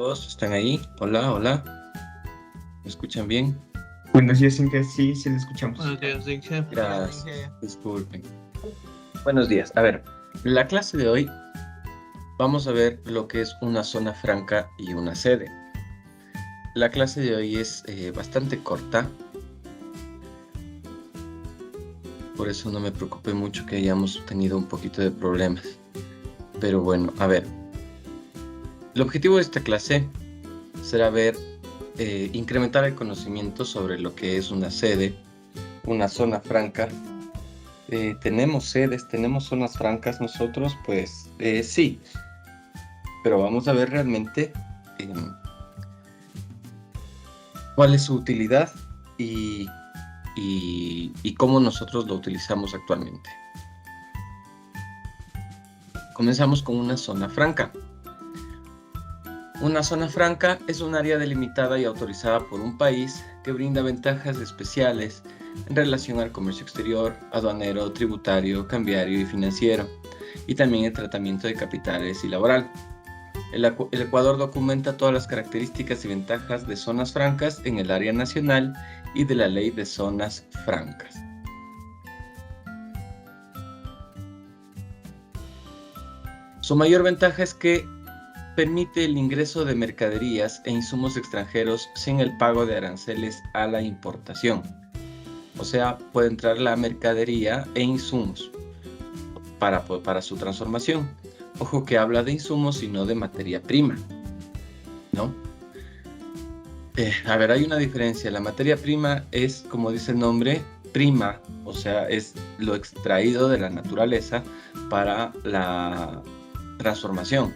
chicos, ¿están ahí? Hola, hola. ¿Me escuchan bien? Buenos días, Cintia. Sí, sí, le escuchamos. Buenos días, Inge. Gracias, disculpen. Buenos días. A ver, la clase de hoy vamos a ver lo que es una zona franca y una sede. La clase de hoy es bastante corta. Por eso no me preocupé mucho que hayamos tenido un poquito de problemas. Pero bueno, a ver. El objetivo de esta clase será incrementar el conocimiento sobre lo que es una sede, una zona franca. ¿Tenemos sedes, tenemos zonas francas nosotros? Pues sí, pero vamos a ver realmente cuál es su utilidad y cómo nosotros lo utilizamos actualmente. Comenzamos con una zona franca. Una zona franca es un área delimitada y autorizada por un país que brinda ventajas especiales en relación al comercio exterior, aduanero, tributario, cambiario y financiero, y también el tratamiento de capitales y laboral. El Ecuador documenta todas las características y ventajas de zonas francas en el área nacional y de la Ley de Zonas Francas. Su mayor ventaja es que permite el ingreso de mercaderías e insumos extranjeros sin el pago de aranceles a la importación. O sea, puede entrar la mercadería e insumos para su transformación. Ojo que habla de insumos y no de materia prima, ¿no? A ver, hay una diferencia. La materia prima es, como dice el nombre, prima, o sea, es lo extraído de la naturaleza para la transformación.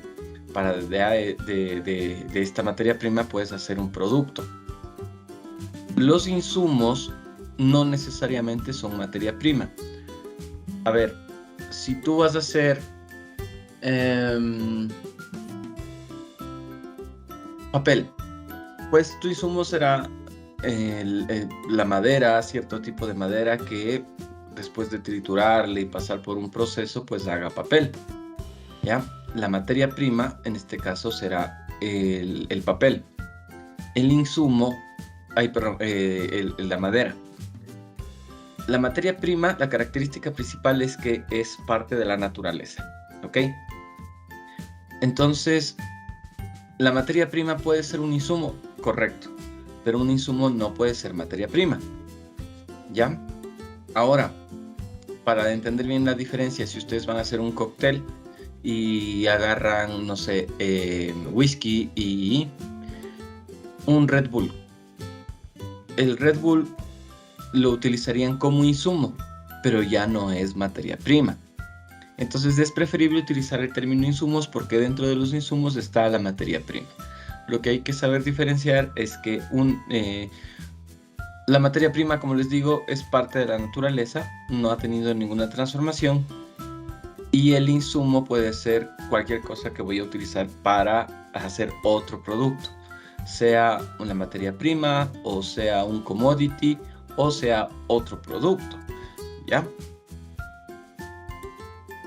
De esta materia prima puedes hacer un producto. Los insumos no necesariamente son materia prima. A ver, si tú vas a hacer papel, pues tu insumo será la madera, cierto tipo de madera que después de triturarle y pasar por un proceso, pues haga papel, ¿ya? La materia prima, en este caso, será el papel. El insumo, la madera. La materia prima, la característica principal es que es parte de la naturaleza, ¿ok? Entonces, la materia prima puede ser un insumo, correcto, pero un insumo no puede ser materia prima, ¿ya? Ahora, para entender bien la diferencia, si ustedes van a hacer un cóctel y agarran, no sé, whisky y un Red Bull. El Red Bull lo utilizarían como insumo, pero ya no es materia prima. Entonces es preferible utilizar el término insumos porque dentro de los insumos está la materia prima. Lo que hay que saber diferenciar es que la materia prima, como les digo, es parte de la naturaleza, no ha tenido ninguna transformación. Y el insumo puede ser cualquier cosa que voy a utilizar para hacer otro producto, sea una materia prima, o sea un commodity, o sea otro producto, ¿ya?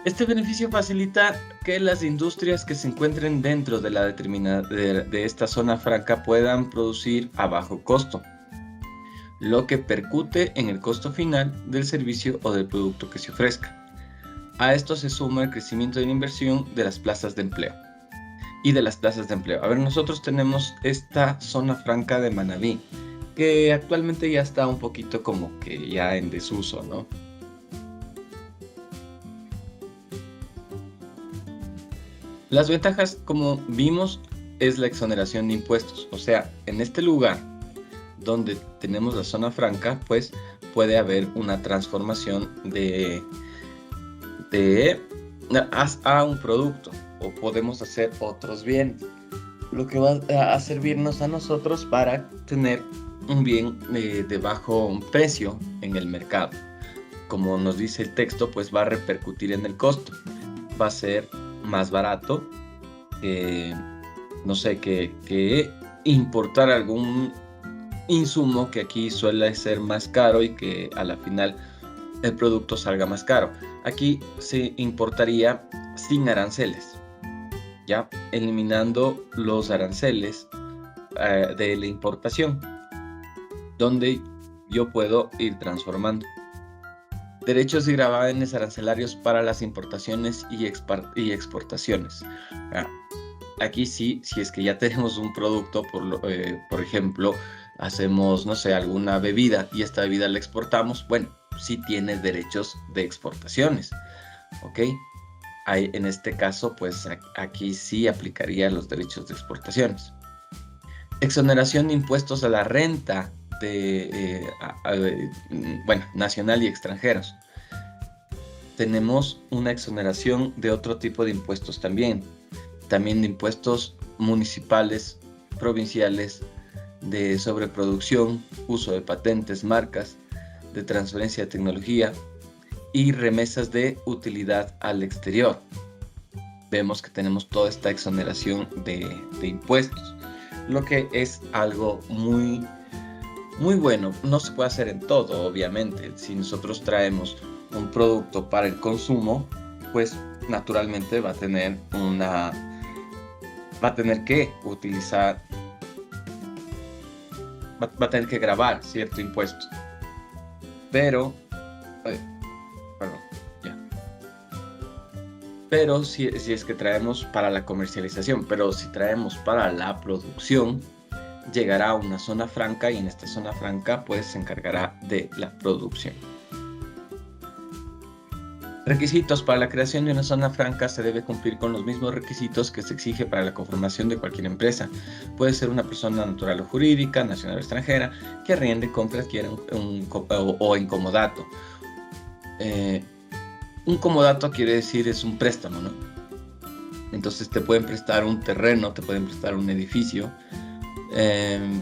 Este beneficio facilita que las industrias que se encuentren dentro de de esta zona franca puedan producir a bajo costo, lo que percute en el costo final del servicio o del producto que se ofrezca. A esto se suma el crecimiento de la inversión de las plazas de empleo. Y de las plazas de empleo. A ver, nosotros tenemos esta zona franca de Manabí, que actualmente ya está un poquito como que ya en desuso, ¿no? Las ventajas, como vimos, es la exoneración de impuestos. O sea, en este lugar donde tenemos la zona franca, pues puede haber una transformación a un producto, o podemos hacer otros bienes, lo que va a servirnos a nosotros para tener un bien de bajo precio en el mercado. Como nos dice el texto, pues va a repercutir en el costo, va a ser más barato no sé, que importar algún insumo que aquí suele ser más caro y que a la final el producto salga más caro. Aquí se importaría sin aranceles. ya eliminando los aranceles de la importación, donde yo puedo ir transformando. Derechos y gravámenes arancelarios para las importaciones y exportaciones. Aquí sí, si es que ya tenemos un producto, por ejemplo, hacemos, no sé, alguna bebida y esta bebida la exportamos, bueno, sí tiene derechos de exportaciones, ¿ok? En este caso, pues aquí sí aplicaría los derechos de exportaciones. Exoneración de impuestos a la renta nacional y extranjeros. Tenemos una exoneración de otro tipo de impuestos también de impuestos municipales, provinciales, de sobreproducción, uso de patentes, marcas, de transferencia de tecnología y remesas de utilidad al exterior. Vemos que tenemos toda esta exoneración de impuestos, lo que es algo muy bueno. No se puede hacer en todo, obviamente. Si nosotros traemos un producto para el consumo, pues naturalmente va a tener que utilizar, va a tener que gravar cierto impuesto. Pero, pero si es que traemos para la comercialización, pero si traemos para la producción, llegará a una zona franca y en esta zona franca pues se encargará de la producción. Requisitos para la creación de una zona franca: se debe cumplir con los mismos requisitos que se exige para la conformación de cualquier empresa. Puede ser una persona natural o jurídica, nacional o extranjera, que arriende, compre, adquiera o en comodato. Un comodato quiere decir es un préstamo, ¿no? Entonces te pueden prestar un terreno, te pueden prestar un edificio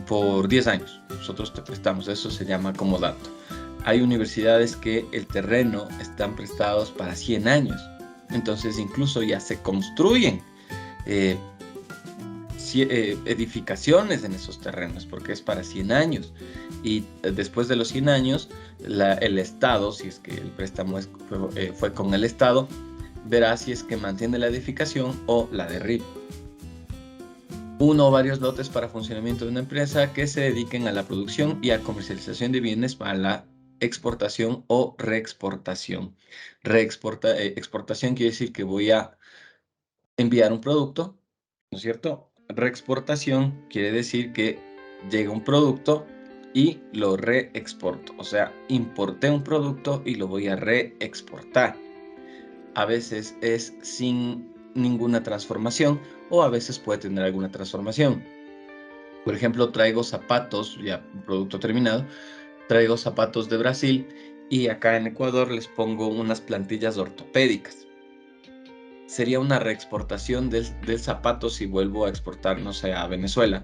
por 10 años. Nosotros te prestamos, eso se llama comodato. Hay universidades que el terreno están prestados para 100 años. Entonces incluso ya se construyen edificaciones en esos terrenos porque es para 100 años. Y después de los 100 años, el Estado, si es que el préstamo fue con el Estado, verá si es que mantiene la edificación o la derriba. Uno o varios lotes para funcionamiento de una empresa que se dediquen a la producción y a comercialización de bienes para la exportación o reexportación. Exportación quiere decir que voy a enviar un producto, ¿no es cierto? Reexportación quiere decir que llega un producto y lo reexporto. O sea, importé un producto y lo voy a reexportar. A veces es sin ninguna transformación o a veces puede tener alguna transformación. Por ejemplo, traigo zapatos, ya un producto terminado, traigo zapatos de Brasil y acá en Ecuador les pongo unas plantillas ortopédicas. Sería una reexportación del zapato si vuelvo a exportar, no sé, a Venezuela.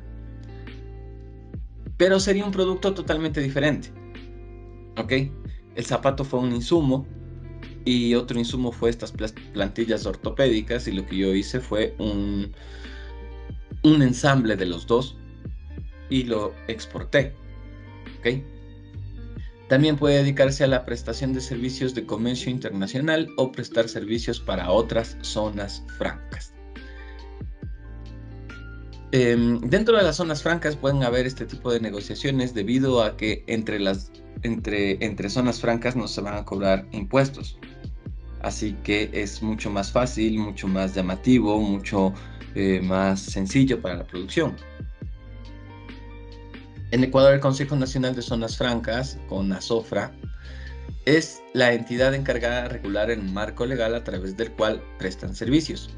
Pero sería un producto totalmente diferente. ¿Ok? El zapato fue un insumo y otro insumo fue estas plantillas ortopédicas, y lo que yo hice fue un ensamble de los dos y lo exporté. ¿Ok? También puede dedicarse a la prestación de servicios de comercio internacional o prestar servicios para otras zonas francas. Dentro de las zonas francas pueden haber este tipo de negociaciones debido a que entre zonas francas no se van a cobrar impuestos. Así que es mucho más fácil, mucho más llamativo, mucho más sencillo para la producción. En Ecuador, el Consejo Nacional de Zonas Francas, CONAZOFRA, es la entidad encargada de regular el marco legal a través del cual prestan servicios.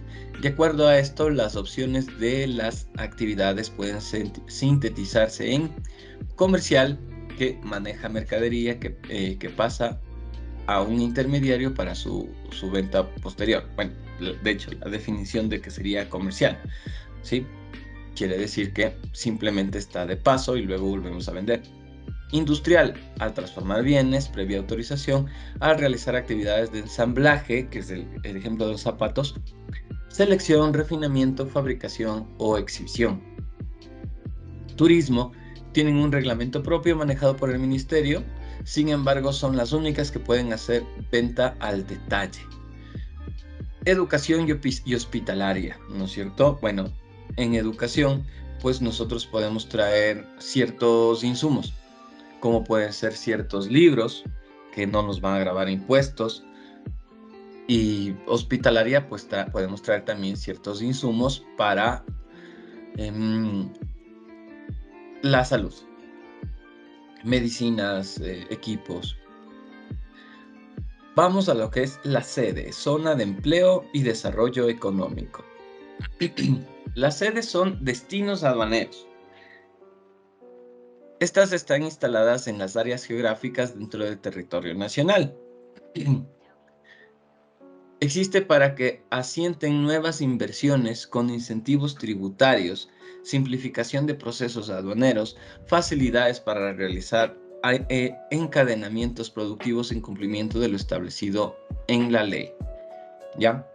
De acuerdo a esto, las opciones de las actividades pueden sintetizarse en comercial, que maneja mercadería que pasa a un intermediario para su venta posterior. Bueno, de hecho, la definición de que sería comercial, ¿sí? Quiere decir que simplemente está de paso y luego volvemos a vender. Industrial, al transformar bienes previa autorización, al realizar actividades de ensamblaje, que es el ejemplo de los zapatos, selección, refinamiento, fabricación o exhibición. Turismo, tienen un reglamento propio manejado por el ministerio, sin embargo son las únicas que pueden hacer venta al detalle. Educación y hospitalaria, ¿no es cierto? Bueno, en educación, pues nosotros podemos traer ciertos insumos, como pueden ser ciertos libros que no nos van a gravar impuestos. Y hospitalaria, pues podemos traer también ciertos insumos para la salud, medicinas, equipos. Vamos a lo que es la sede, Zona de Empleo y Desarrollo Económico. Las sedes son destinos aduaneros. Estas están instaladas en las áreas geográficas dentro del territorio nacional. Existe para que asienten nuevas inversiones con incentivos tributarios, simplificación de procesos aduaneros, facilidades para realizar encadenamientos productivos en cumplimiento de lo establecido en la ley. ¿Ya?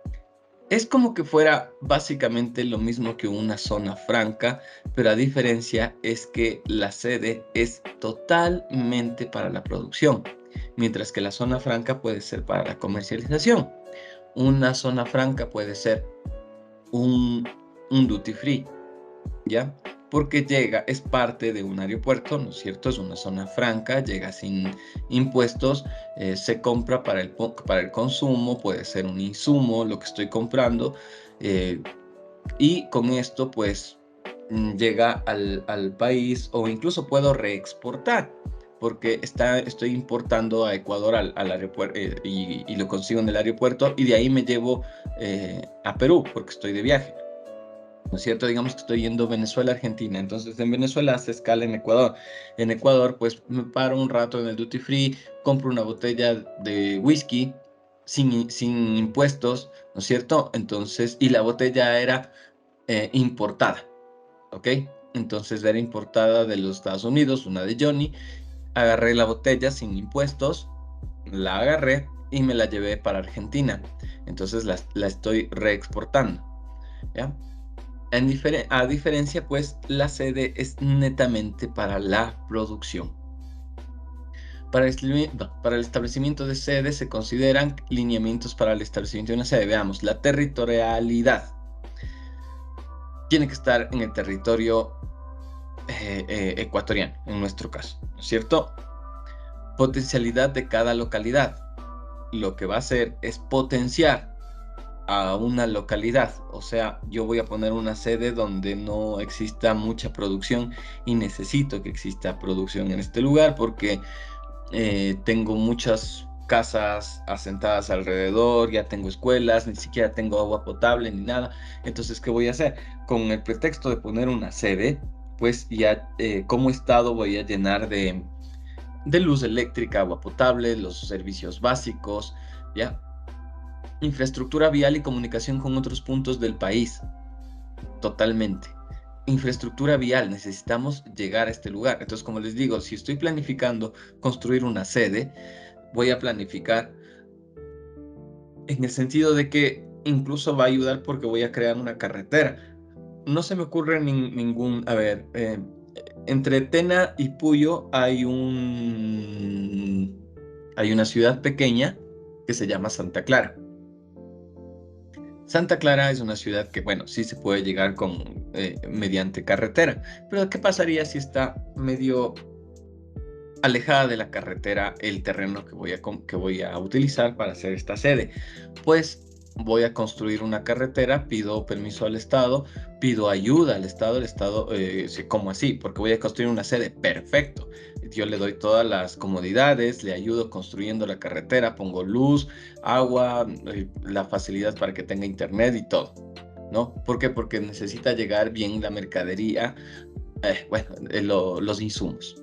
Es como que fuera básicamente lo mismo que una zona franca, pero la diferencia es que la sede es totalmente para la producción, mientras que la zona franca puede ser para la comercialización. Una zona franca puede ser un duty free, ¿ya? Porque es parte de un aeropuerto, ¿no es cierto? Es una zona franca, llega sin impuestos, se compra para el consumo, puede ser un insumo, lo que estoy comprando, y con esto, pues, llega al país, o incluso puedo reexportar, porque estoy importando a Ecuador al aeropuerto, y lo consigo en el aeropuerto, y de ahí me llevo a Perú, porque estoy de viaje. ¿No es cierto? Digamos que estoy yendo Venezuela, Argentina. Entonces, en Venezuela hace escala en Ecuador. En Ecuador, pues me paro un rato en el duty free, compro una botella de whisky sin impuestos, ¿no es cierto? Entonces, y la botella era importada, ¿ok? Entonces era importada de los Estados Unidos, una de Johnny. Agarré la botella sin impuestos, la agarré y me la llevé para Argentina. Entonces la estoy reexportando, ¿ya? A diferencia, pues, la sede es netamente para la producción. Para el establecimiento de sede se consideran lineamientos para el establecimiento de una sede. Veamos, la territorialidad. Tiene que estar en el territorio ecuatoriano, en nuestro caso, ¿no es cierto? Potencialidad de cada localidad. Lo que va a hacer es potenciar a una localidad, o sea, yo voy a poner una sede donde no exista mucha producción y necesito que exista producción en este lugar porque tengo muchas casas asentadas alrededor, ya tengo escuelas, ni siquiera tengo agua potable ni nada. Entonces, ¿qué voy a hacer? Con el pretexto de poner una sede, pues ya como estado voy a llenar de luz eléctrica, agua potable, los servicios básicos, ¿ya? Infraestructura vial y comunicación con otros puntos del país. Totalmente. Infraestructura vial, necesitamos llegar a este lugar. Entonces, como les digo, si estoy planificando construir una sede, voy a planificar en el sentido de que incluso va a ayudar porque voy a crear una carretera. No se me ocurre ningún, a ver, entre Tena y Puyo hay una ciudad pequeña que se llama Santa Clara. Santa Clara es una ciudad que, bueno, sí se puede llegar mediante carretera, pero ¿qué pasaría si está medio alejada de la carretera el terreno que voy a utilizar para hacer esta sede? Pues voy a construir una carretera, pido permiso al Estado, pido ayuda al Estado, ¿cómo así? Porque voy a construir una sede, perfecto. Yo le doy todas las comodidades, le ayudo construyendo la carretera, pongo luz, agua, la facilidad para que tenga internet y todo, ¿no? ¿Por qué? Porque necesita llegar bien la mercadería, los insumos.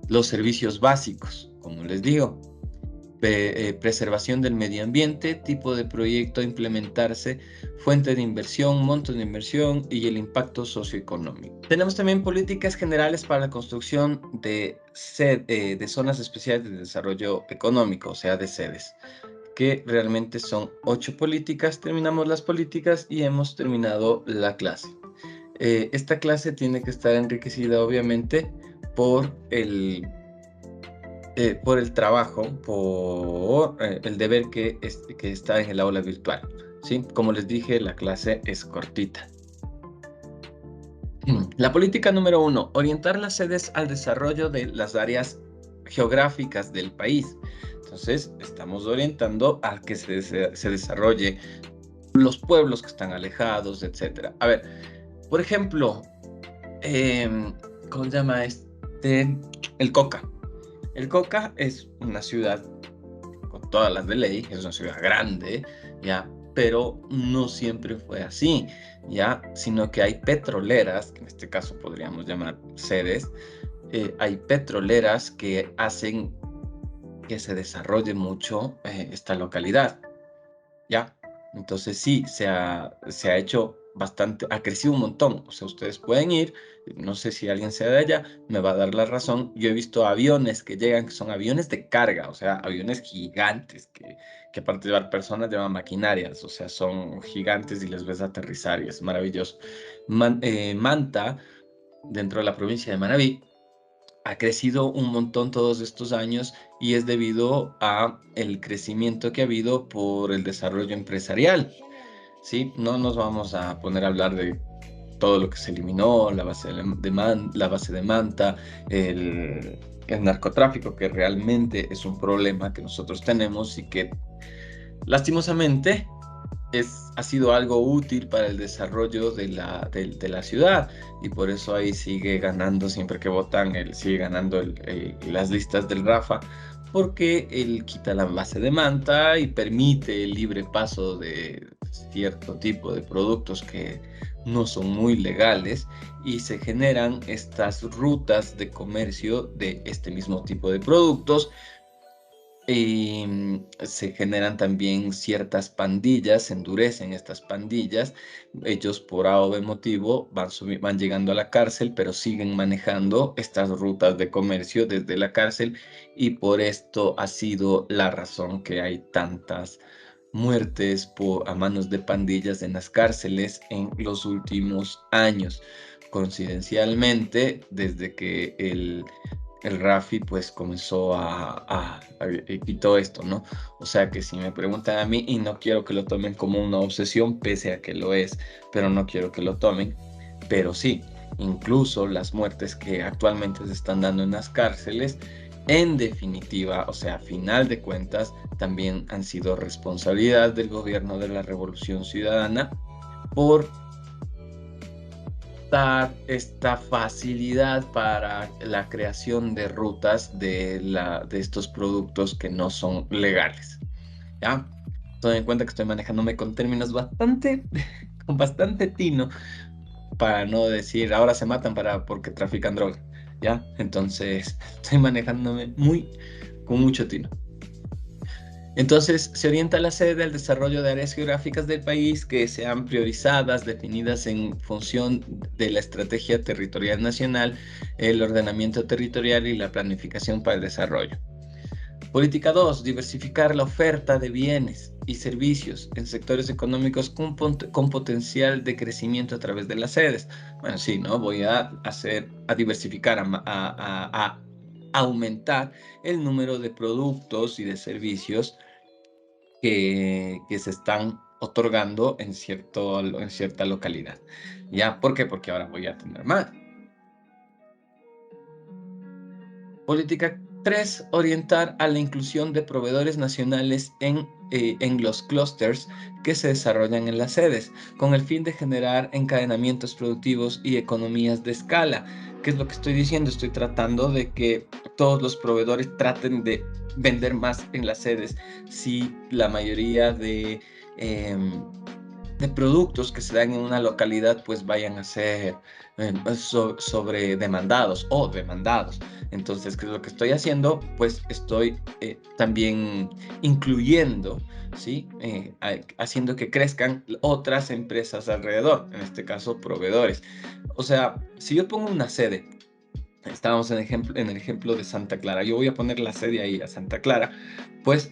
Los servicios básicos, como les digo, preservación del medio ambiente, tipo de proyecto a implementarse, fuente de inversión, monto de inversión y el impacto socioeconómico. Tenemos también políticas generales para la construcción de zonas especiales de desarrollo económico, o sea, de sedes, que realmente son 8 políticas. Terminamos las políticas y hemos terminado la clase. Esta clase tiene que estar enriquecida, obviamente, por por el trabajo, por el deber que está en el aula virtual, ¿sí? Como les dije, la clase es cortita. La política número 1, orientar las sedes al desarrollo de las áreas geográficas del país. Entonces, estamos orientando a que se desarrolle los pueblos que están alejados, etcétera. A ver, por ejemplo, ¿cómo se llama este? El Coca. El Coca es una ciudad con todas las de ley, es una ciudad grande, ¿ya? Pero no siempre fue así, ¿ya? Sino que hay petroleras, que en este caso podríamos llamar sedes, hay petroleras que hacen que se desarrolle mucho esta localidad, ¿ya? Entonces sí, se ha hecho bastante, ha crecido un montón. O sea, ustedes pueden ir, no sé si alguien sea de allá, me va a dar la razón. Yo he visto aviones que llegan, que son aviones de carga, o sea, aviones gigantes, que aparte de llevar personas, llevan maquinarias, o sea, son gigantes y les ves aterrizar y es maravilloso. Manta, dentro de la provincia de Manabí, ha crecido un montón todos estos años y es debido a el crecimiento que ha habido por el desarrollo empresarial, ¿sí? No nos vamos a poner a hablar de todo lo que se eliminó, la base de Manta, el narcotráfico, que realmente es un problema que nosotros tenemos y que lastimosamente ha sido algo útil para el desarrollo de la ciudad y por eso ahí sigue ganando, siempre que votan, él sigue ganando las listas del Rafa, porque él quita la base de Manta y permite el libre paso de cierto tipo de productos que no son muy legales y se generan estas rutas de comercio de este mismo tipo de productos. Se generan también ciertas pandillas, se endurecen estas pandillas. Ellos por A o B motivo van llegando a la cárcel, pero siguen manejando estas rutas de comercio desde la cárcel y por esto ha sido la razón que hay tantas muertes a manos de pandillas en las cárceles en los últimos años. Coincidencialmente, desde que el Rafi pues comenzó quitó esto, ¿no? O sea que si me preguntan a mí, y no quiero que lo tomen como una obsesión, pese a que lo es, pero no quiero que lo tomen, pero sí, incluso las muertes que actualmente se están dando en las cárceles, en definitiva, o sea, a final de cuentas, también han sido responsabilidad del gobierno de la Revolución Ciudadana por esta facilidad para la creación de rutas de estos productos que no son legales, ¿ya? Ten en cuenta que estoy manejándome con términos con bastante tino, para no decir ahora se matan porque trafican droga, ¿ya? Entonces estoy manejándome con mucho tino. Entonces, se orienta la sede al desarrollo de áreas geográficas del país que sean priorizadas, definidas en función de la estrategia territorial nacional, el ordenamiento territorial y la planificación para el desarrollo. Política 2. Diversificar la oferta de bienes y servicios en sectores económicos con potencial de crecimiento a través de las sedes. Bueno, sí, ¿no? Voy a diversificar, a aumentar el número de productos y de servicios que se están otorgando en cierta localidad. ¿Ya? ¿Por qué? Porque ahora voy a tener más. Política 3, orientar a la inclusión de proveedores nacionales en los clústeres que se desarrollan en las sedes, con el fin de generar encadenamientos productivos y economías de escala. ¿Qué es lo que estoy diciendo? Estoy tratando de que todos los proveedores traten de vender más en las sedes. Si la mayoría de productos que se dan en una localidad pues vayan a ser sobre demandados o demandados. Entonces, ¿qué es lo que estoy haciendo? Pues estoy también incluyendo, ¿sí? Haciendo que crezcan otras empresas alrededor, en este caso proveedores. O sea, si yo pongo una sede, estábamos en el ejemplo de Santa Clara, yo voy a poner la sede ahí a Santa Clara, pues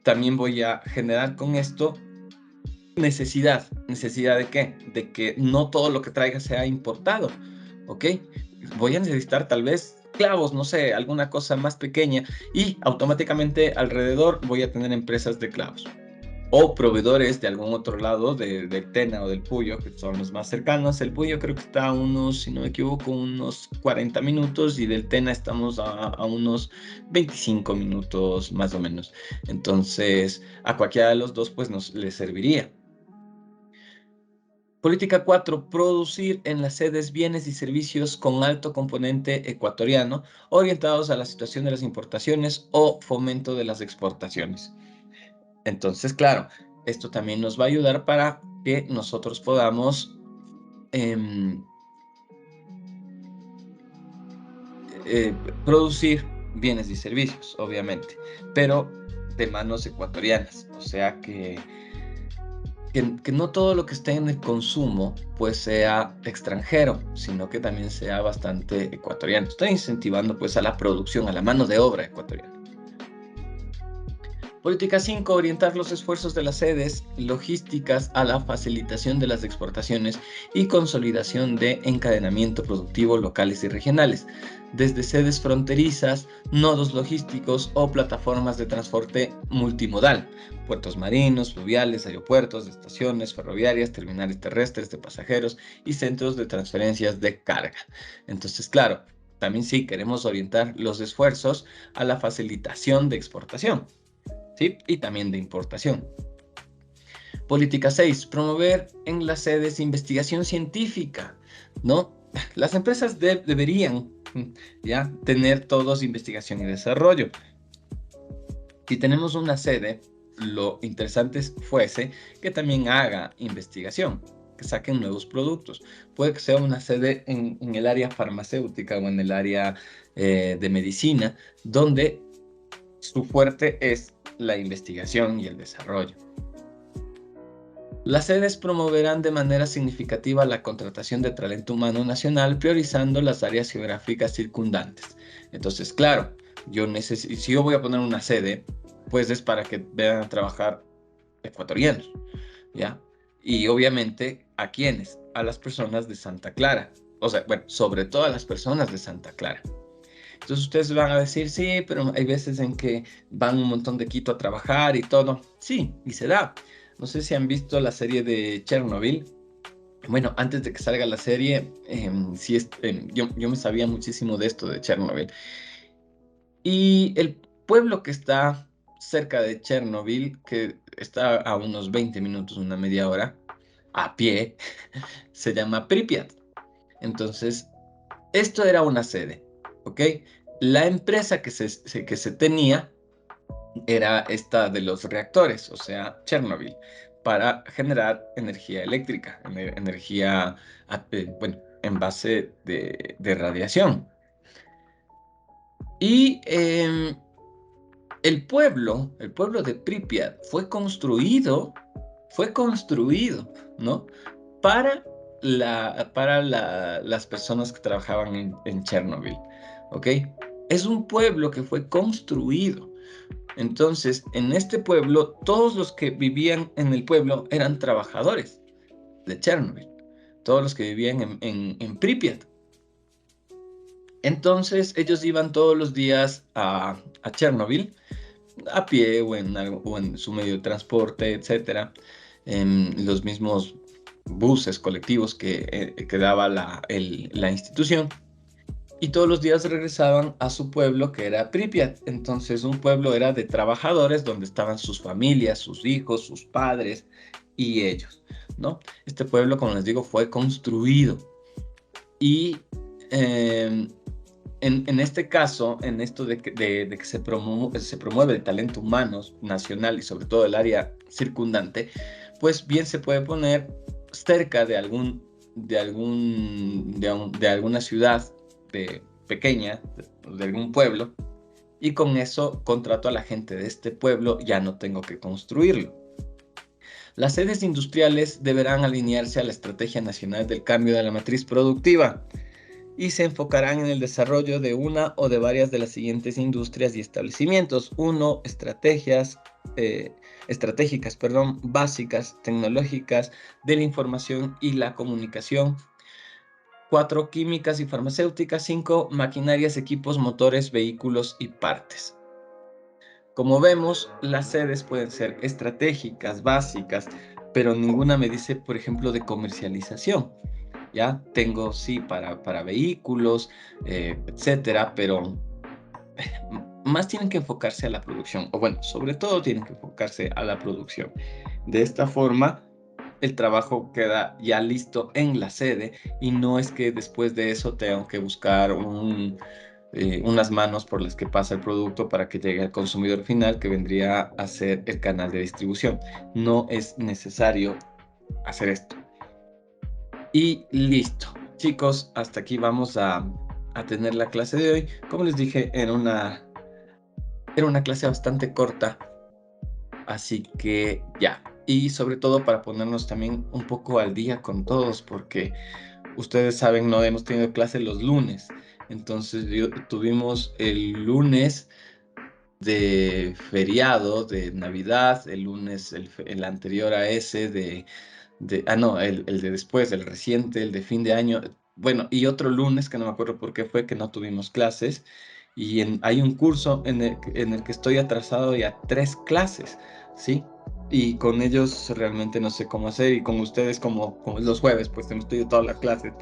también voy a generar con esto necesidad. ¿Necesidad de qué? De que no todo lo que traiga sea importado, ¿ok? Voy a necesitar tal vez clavos, no sé, alguna cosa más pequeña, y automáticamente alrededor voy a tener empresas de clavos. O proveedores de algún otro lado, del Tena o del Puyo, que son los más cercanos. El Puyo creo que está a unos, si no me equivoco, unos 40 minutos, y del Tena estamos a unos 25 minutos más o menos. Entonces, a cualquiera de los dos pues les serviría. Política 4, producir en las sedes bienes y servicios con alto componente ecuatoriano, orientados a la situación de las importaciones o fomento de las exportaciones. Entonces, claro, esto también nos va a ayudar para que nosotros podamos producir bienes y servicios, obviamente, pero de manos ecuatorianas. O sea que no todo lo que esté en el consumo pues sea extranjero, sino que también sea bastante ecuatoriano. Estoy incentivando pues a la producción, a la mano de obra ecuatoriana. Política 5, orientar los esfuerzos de las sedes logísticas a la facilitación de las exportaciones y consolidación de encadenamiento productivo locales y regionales, desde sedes fronterizas, nodos logísticos o plataformas de transporte multimodal, puertos marinos, fluviales, aeropuertos, estaciones ferroviarias, terminales terrestres de pasajeros y centros de transferencias de carga. Entonces, claro, también sí queremos orientar los esfuerzos a la facilitación de exportación, ¿sí? Y también de importación. Política 6, promover en las sedes investigación científica, ¿no? Las empresas deberían ya tener todos investigación y desarrollo. Si tenemos una sede, lo interesante fuese que también haga investigación, que saquen nuevos productos. Puede que sea una sede en el área farmacéutica o en el área de medicina, donde su fuerte es la investigación y el desarrollo. Las sedes promoverán de manera significativa la contratación de talento humano nacional, priorizando las áreas geográficas circundantes. Entonces, claro, si yo voy a poner una sede, pues es para que vean a trabajar ecuatorianos, ¿ya? Y obviamente, ¿a quiénes? A las personas de Santa Clara. O sea, bueno, sobre todo a las personas de Santa Clara. Entonces ustedes van a decir, sí, pero hay veces en que van un montón de Quito a trabajar y todo. Sí, y se da. No sé si han visto la serie de Chernobyl. Bueno, antes de que salga la serie, yo me sabía muchísimo de esto de Chernobyl. Y el pueblo que está cerca de Chernobyl, que está a unos 20 minutos, una media hora, a pie, se llama Pripyat. Entonces, esto era una sede, ¿ok? La empresa que se tenía era esta de los reactores, o sea, Chernobyl, para generar energía eléctrica, energía, bueno, en base de radiación. Y el pueblo de Pripyat fue construido, ¿no? Para las personas que trabajaban en Chernobyl, ¿ok? Es un pueblo que fue construido. Entonces, en este pueblo, todos los que vivían en el pueblo eran trabajadores de Chernobyl, todos los que vivían en Pripyat. Entonces, ellos iban todos los días a Chernobyl, a pie o en su medio de transporte, etcétera, en los mismos buses colectivos que daba la institución, y todos los días regresaban a su pueblo, que era Pripyat. Entonces un pueblo era de trabajadores donde estaban sus familias, sus hijos, sus padres y ellos, ¿no? Este pueblo, como les digo, fue construido, y en este caso, en esto de que se promueve el talento humano nacional y sobre todo el área circundante, pues bien se puede poner cerca de alguna ciudad pequeña, de algún pueblo, y con eso contrato a la gente de este pueblo, ya no tengo que construirlo. Las sedes industriales deberán alinearse a la Estrategia Nacional del Cambio de la Matriz Productiva y se enfocarán en el desarrollo de una o de varias de las siguientes industrias y establecimientos. 1. Estratégicas, básicas, tecnológicas, de la información y la comunicación. 4 químicas y farmacéuticas, 5 maquinarias, equipos, motores, vehículos y partes. Como vemos, las sedes pueden ser estratégicas, básicas, pero ninguna me dice, por ejemplo, de comercialización. Ya tengo, sí, para vehículos, etcétera, pero más tienen que enfocarse a la producción, o bueno, sobre todo tienen que enfocarse a la producción. De esta forma, el trabajo queda ya listo en la sede y no es que después de eso tengan que buscar unas manos por las que pasa el producto para que llegue al consumidor final, que vendría a ser el canal de distribución. No es necesario hacer esto. Y listo. Chicos, hasta aquí vamos a tener la clase de hoy. Como les dije, era una clase bastante corta, así que ya. Y sobre todo para ponernos también un poco al día con todos, porque ustedes saben, no hemos tenido clase los lunes. Entonces tuvimos el lunes de feriado, de Navidad, el lunes, el anterior a ese, no, el de después, el reciente, el de fin de año. Bueno, y otro lunes, que no me acuerdo por qué fue, que no tuvimos clases. Y hay un curso en el que estoy atrasado ya 3 clases, ¿sí? Y con ellos realmente no sé cómo hacer, y con ustedes como es los jueves, pues hemos tenido todas las clases.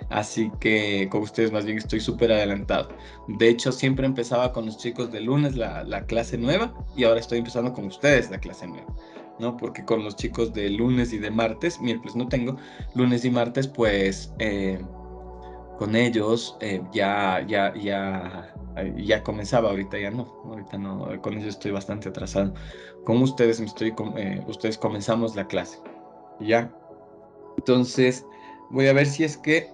Así que con ustedes más bien estoy súper adelantado. De hecho, siempre empezaba con los chicos de lunes la clase nueva, y ahora estoy empezando con ustedes la clase nueva, ¿no? Porque con los chicos de lunes y de martes, miércoles no tengo, lunes y martes, pues con ellos ya comenzaba, ahorita no, con ellos estoy bastante atrasado. Con ustedes ustedes comenzamos la clase, ¿ya? Entonces, voy a ver si es que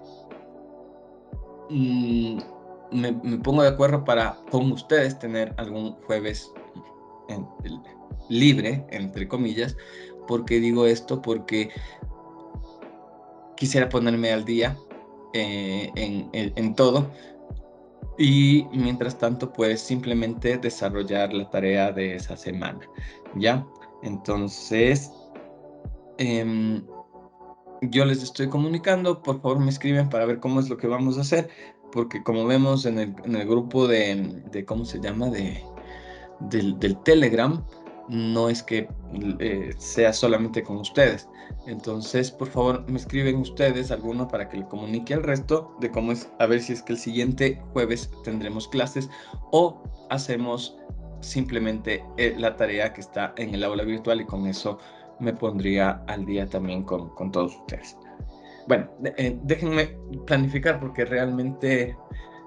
me pongo de acuerdo para con ustedes tener algún jueves en- libre, entre comillas. ¿Por qué digo esto? Porque quisiera ponerme al día en todo, y mientras tanto, pues simplemente desarrollar la tarea de esa semana, ¿ya? Entonces, em, yo les estoy comunicando. Por favor me escriben para ver cómo es lo que vamos a hacer, porque como vemos en el grupo ¿cómo se llama? Del Telegram, no es que sea solamente con ustedes. Entonces, por favor, me escriben ustedes alguno para que le comunique al resto de cómo es, a ver si es que el siguiente jueves tendremos clases, o hacemos simplemente la tarea que está en el aula virtual, y con eso me pondría al día también con todos ustedes. Bueno, déjenme planificar, porque realmente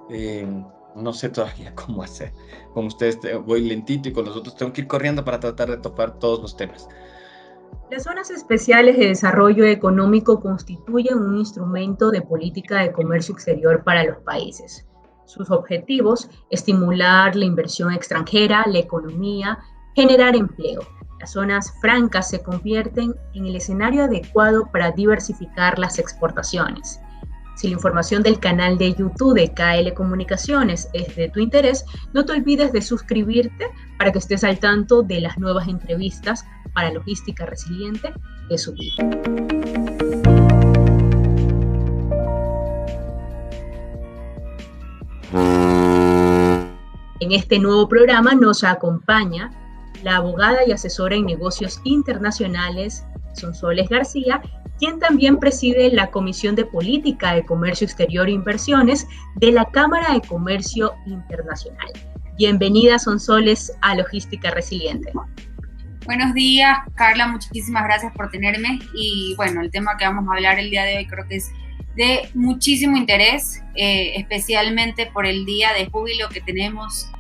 eh, no sé todavía cómo hacer. Con ustedes voy lentito, y con los otros tengo que ir corriendo para tratar de topar todos los temas. Las zonas especiales de desarrollo económico constituyen un instrumento de política de comercio exterior para los países. Sus objetivos: estimular la inversión extranjera, la economía, generar empleo. Las zonas francas se convierten en el escenario adecuado para diversificar las exportaciones. Si la información del canal de YouTube de KL Comunicaciones es de tu interés, no te olvides de suscribirte para que estés al tanto de las nuevas entrevistas para Logística Resiliente que subir. En este nuevo programa nos acompaña la abogada y asesora en negocios internacionales, Sonsoles García, quien también preside la Comisión de Política de Comercio Exterior e Inversiones de la Cámara de Comercio Internacional. Bienvenida, Sonsoles, a Logística Resiliente. Buenos días, Carla, muchísimas gracias por tenerme. Y bueno, el tema que vamos a hablar el día de hoy creo que es de muchísimo interés, especialmente por el día de júbilo que tenemos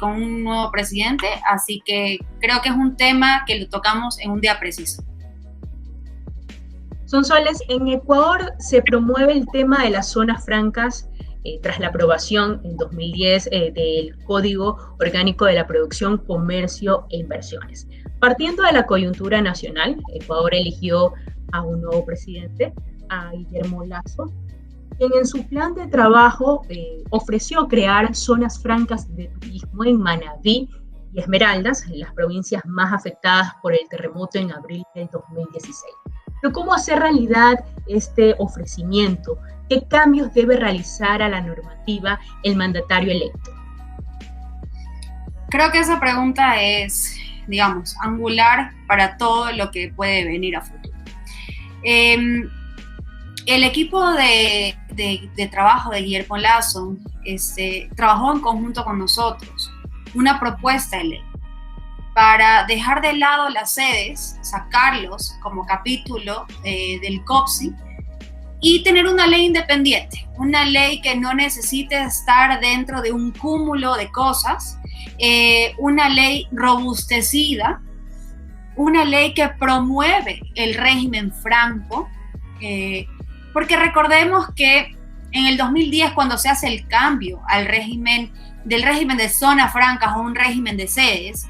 con un nuevo presidente, así que creo que es un tema que lo tocamos en un día preciso. Sonsoles, en Ecuador se promueve el tema de las zonas francas tras la aprobación en 2010 del Código Orgánico de la Producción, Comercio e Inversiones. Partiendo de la coyuntura nacional, Ecuador eligió a un nuevo presidente, a Guillermo Lasso, quien en su plan de trabajo ofreció crear zonas francas de turismo en Manabí y Esmeraldas, en las provincias más afectadas por el terremoto en abril del 2016. Pero ¿cómo hacer realidad este ofrecimiento? ¿Qué cambios debe realizar a la normativa el mandatario electo? Creo que esa pregunta es, digamos, angular para todo lo que puede venir a futuro. El equipo de trabajo de Guillermo Lasso trabajó en conjunto con nosotros una propuesta de ley para dejar de lado las sedes, sacarlos como capítulo del COPSI y tener una ley independiente, una ley que no necesite estar dentro de un cúmulo de cosas, una ley robustecida, una ley que promueve el régimen franco, porque recordemos que en el 2010, cuando se hace el cambio del régimen de zonas francas a un régimen de sedes,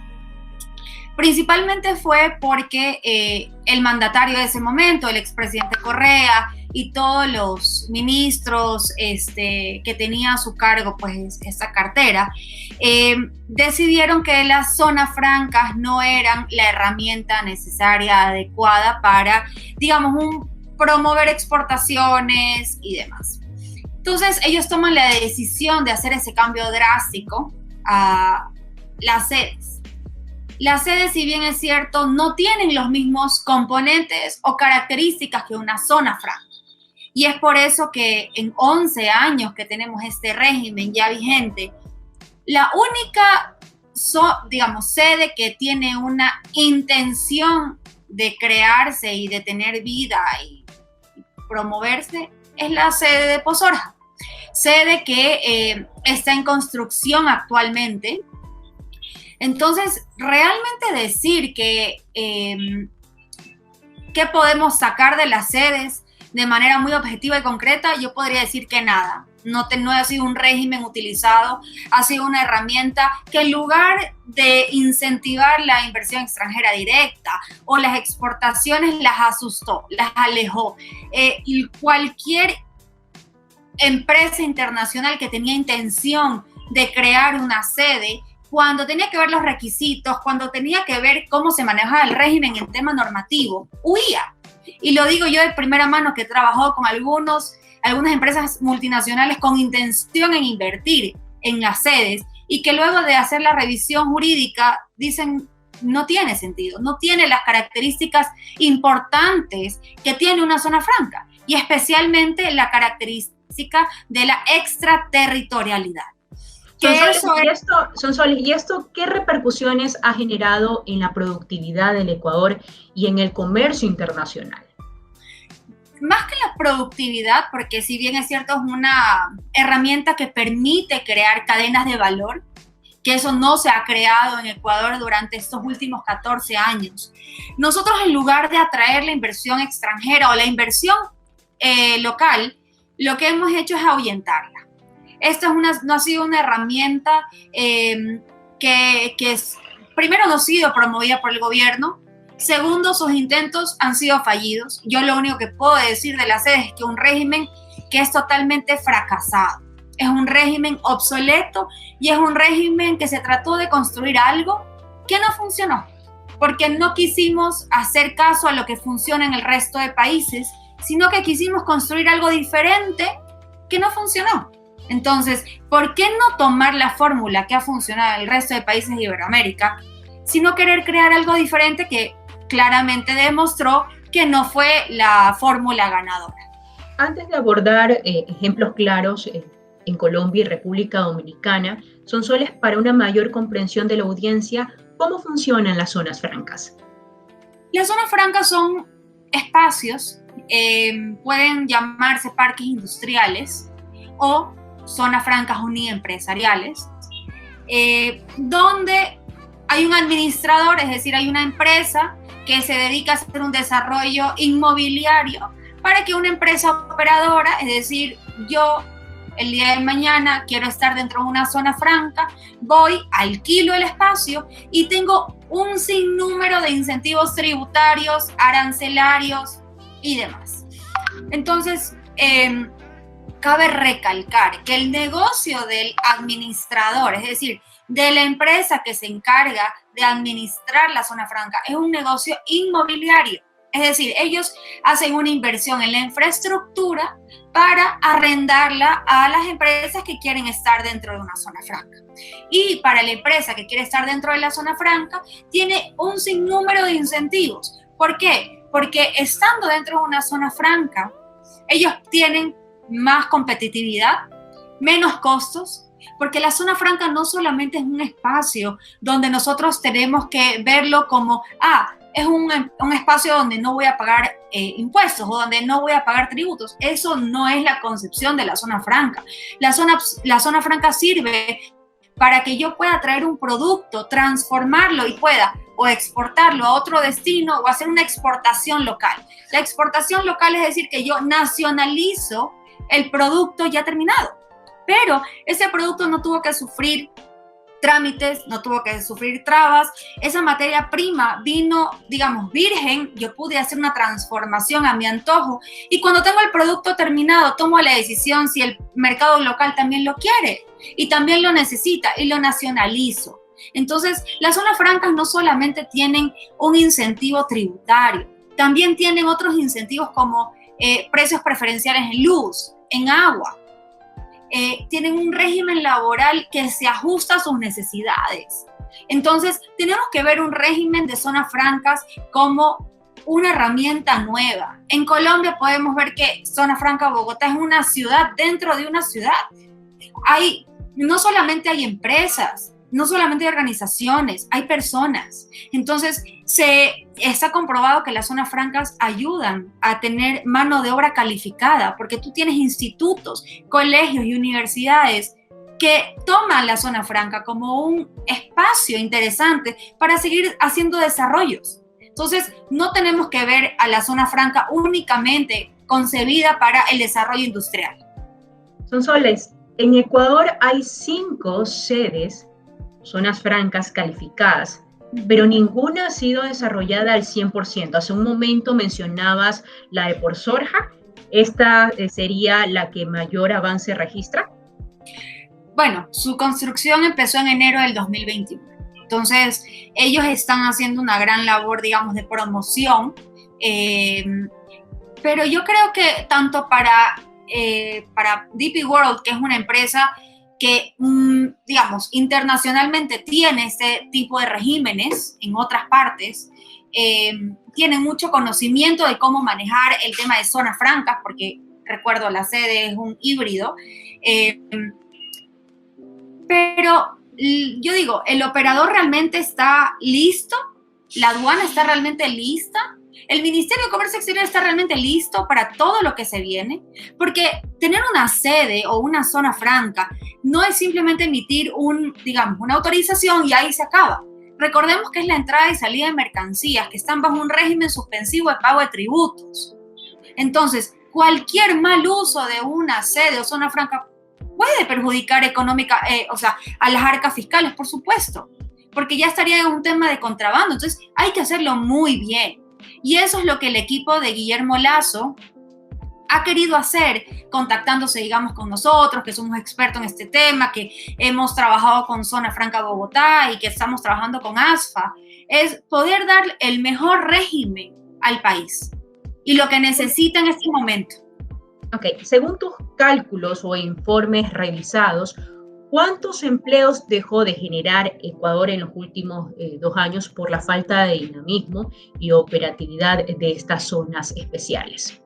principalmente fue porque el mandatario de ese momento, el expresidente Correa y todos los ministros que tenían a su cargo pues esta cartera, decidieron que las zonas francas no eran la herramienta necesaria, adecuada para, digamos, promover exportaciones y demás. Entonces ellos toman la decisión de hacer ese cambio drástico a las sedes. Las sedes, si bien es cierto, no tienen los mismos componentes o características que una zona franca. Y es por eso que en 11 años que tenemos este régimen ya vigente, la única, sede que tiene una intención de crearse y de tener vida y promoverse es la sede de Pozorja. Sede que está en construcción actualmente. Entonces, realmente decir que ¿qué podemos sacar de las sedes de manera muy objetiva y concreta? Yo podría decir que nada. No ha sido un régimen utilizado, ha sido una herramienta que en lugar de incentivar la inversión extranjera directa o las exportaciones, las asustó, las alejó. Y cualquier empresa internacional que tenía intención de crear una sede, cuando tenía que ver los requisitos, cuando tenía que ver cómo se manejaba el régimen en tema normativo, huía. Y lo digo yo de primera mano, que he trabajado con algunas empresas multinacionales con intención en invertir en las sedes y que luego de hacer la revisión jurídica dicen no tiene sentido, no tiene las características importantes que tiene una zona franca y especialmente la característica de la extraterritorialidad. ¿Y esto qué repercusiones ha generado en la productividad del Ecuador y en el comercio internacional? Más que la productividad, porque si bien es cierto es una herramienta que permite crear cadenas de valor, que eso no se ha creado en Ecuador durante estos últimos 14 años. Nosotros, en lugar de atraer la inversión extranjera o la inversión local, lo que hemos hecho es ahuyentarla. Esto no ha sido una herramienta primero, no ha sido promovida por el gobierno. Segundo, sus intentos han sido fallidos. Yo lo único que puedo decir de la sede es que un régimen que es totalmente fracasado. Es un régimen obsoleto y es un régimen que se trató de construir algo que no funcionó, porque no quisimos hacer caso a lo que funciona en el resto de países, sino que quisimos construir algo diferente que no funcionó. Entonces, ¿por qué no tomar la fórmula que ha funcionado en el resto de países de Iberoamérica, sino querer crear algo diferente que claramente demostró que no fue la fórmula ganadora? Antes de abordar ejemplos claros en Colombia y República Dominicana, Sonsoles, para una mayor comprensión de la audiencia, ¿cómo funcionan las zonas francas? Las zonas francas son espacios, pueden llamarse parques industriales o zonas francas uniempresariales, donde hay un administrador, es decir, hay una empresa que se dedica a hacer un desarrollo inmobiliario para que una empresa operadora, es decir, yo el día de mañana quiero estar dentro de una zona franca, voy, alquilo el espacio y tengo un sinnúmero de incentivos tributarios, arancelarios y demás. Entonces, cabe recalcar que el negocio del administrador, es decir, de la empresa que se encarga de administrar la zona franca, es un negocio inmobiliario, Es decir, ellos hacen una inversión en la infraestructura para arrendarla a las empresas que quieren estar dentro de una zona franca. Y para la empresa que quiere estar dentro de la zona franca, tiene un sinnúmero de incentivos. ¿Por qué? Porque estando dentro de una zona franca, ellos tienen más competitividad, menos costos, porque la zona franca no solamente es un espacio donde nosotros tenemos que verlo como, es un espacio donde no voy a pagar impuestos o donde no voy a pagar tributos. Eso no es la concepción de la zona franca. La zona franca sirve para que yo pueda traer un producto, transformarlo y pueda o exportarlo a otro destino o hacer una exportación local. La exportación local es decir que yo nacionalizo el producto ya terminado, pero ese producto no tuvo que sufrir trámites, no tuvo que sufrir trabas, esa materia prima vino, digamos, virgen, yo pude hacer una transformación a mi antojo y cuando tengo el producto terminado tomo la decisión si el mercado local también lo quiere y también lo necesita y lo nacionalizo. Entonces, las zonas francas no solamente tienen un incentivo tributario, también tienen otros incentivos como precios preferenciales en luz, en agua. Tienen un régimen laboral que se ajusta a sus necesidades. Entonces, tenemos que ver un régimen de zonas francas como una herramienta nueva. En Colombia podemos ver que Zona Franca Bogotá es una ciudad dentro de una ciudad. No solamente hay empresas, no solamente hay organizaciones, hay personas. Entonces, está comprobado que las zonas francas ayudan a tener mano de obra calificada, porque tú tienes institutos, colegios y universidades que toman la zona franca como un espacio interesante para seguir haciendo desarrollos. Entonces, no tenemos que ver a la zona franca únicamente concebida para el desarrollo industrial. Sonsoles, en Ecuador hay 5 sedes, zonas francas calificadas, pero ninguna ha sido desarrollada al 100%. Hace un momento mencionabas la de Porsorja. ¿Esta sería la que mayor avance registra? Bueno, su construcción empezó en enero del 2021. Entonces, ellos están haciendo una gran labor, digamos, de promoción. Pero yo creo que tanto para DP World, que es una empresa que, digamos, internacionalmente tiene este tipo de regímenes en otras partes, tienen mucho conocimiento de cómo manejar el tema de zonas francas, porque recuerdo, la sede es un híbrido. Pero yo digo, ¿el operador realmente está listo? ¿La aduana está realmente lista? ¿El Ministerio de Comercio Exterior está realmente listo para todo lo que se viene? Porque tener una sede o una zona franca no es simplemente emitir una autorización y ahí se acaba. Recordemos que es la entrada y salida de mercancías que están bajo un régimen suspensivo de pago de tributos. Entonces, cualquier mal uso de una sede o zona franca puede perjudicar a las arcas fiscales, por supuesto, porque ya estaría en un tema de contrabando. Entonces, hay que hacerlo muy bien. Y eso es lo que el equipo de Guillermo Lasso ha querido hacer, contactándose, digamos, con nosotros, que somos expertos en este tema, que hemos trabajado con Zona Franca Bogotá y que estamos trabajando con ASFA, es poder dar el mejor régimen al país y lo que necesita en este momento. Ok, según tus cálculos o informes revisados, ¿cuántos empleos dejó de generar Ecuador en los últimos 2 años por la falta de dinamismo y operatividad de estas zonas especiales?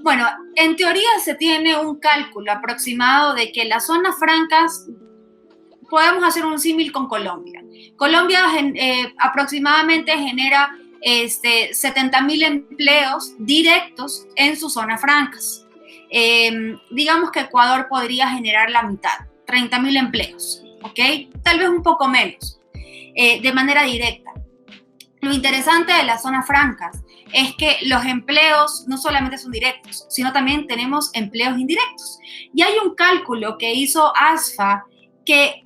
Bueno, en teoría se tiene un cálculo aproximado de que las zonas francas, podemos hacer un símil con Colombia. Colombia aproximadamente genera 70.000 empleos directos en sus zonas francas. Digamos que Ecuador podría generar la mitad, 30.000 empleos, ¿ok? Tal vez un poco menos, de manera directa. Lo interesante de las zonas francas es que los empleos no solamente son directos, sino también tenemos empleos indirectos. Y hay un cálculo que hizo ASFA que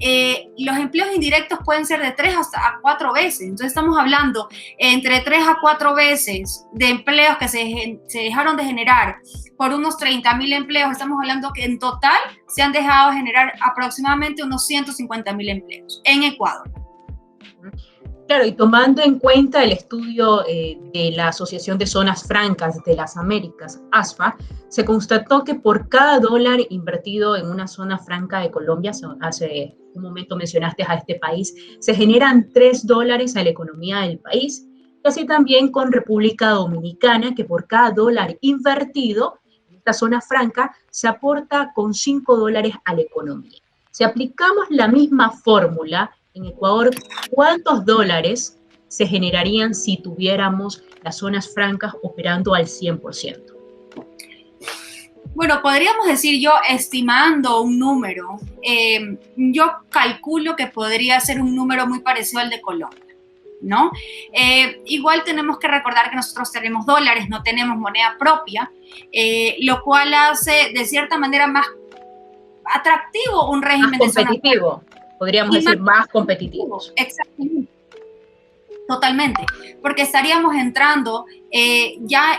los empleos indirectos pueden ser de 3 hasta 4 veces. Entonces estamos hablando entre 3 a 4 veces de empleos que se dejaron de generar por unos 30.000 empleos. Estamos hablando que en total se han dejado de generar aproximadamente unos 150.000 empleos en Ecuador. Claro, y tomando en cuenta el estudio de la Asociación de Zonas Francas de las Américas, ASFA, se constató que por cada dólar invertido en una zona franca de Colombia, hace un momento mencionaste a este país, se generan $3 a la economía del país, y así también con República Dominicana, que por cada dólar invertido en esta zona franca se aporta con $5 a la economía. Si aplicamos la misma fórmula en Ecuador, ¿cuántos dólares se generarían si tuviéramos las zonas francas operando al 100%? Bueno, podríamos decir yo, estimando un número, yo calculo que podría ser un número muy parecido al de Colombia, ¿no? Igual tenemos que recordar que nosotros tenemos dólares, no tenemos moneda propia, lo cual hace de cierta manera más atractivo un régimen más competitivo, de zona, podríamos decir más competitivos. Exactamente. Totalmente, porque estaríamos entrando ya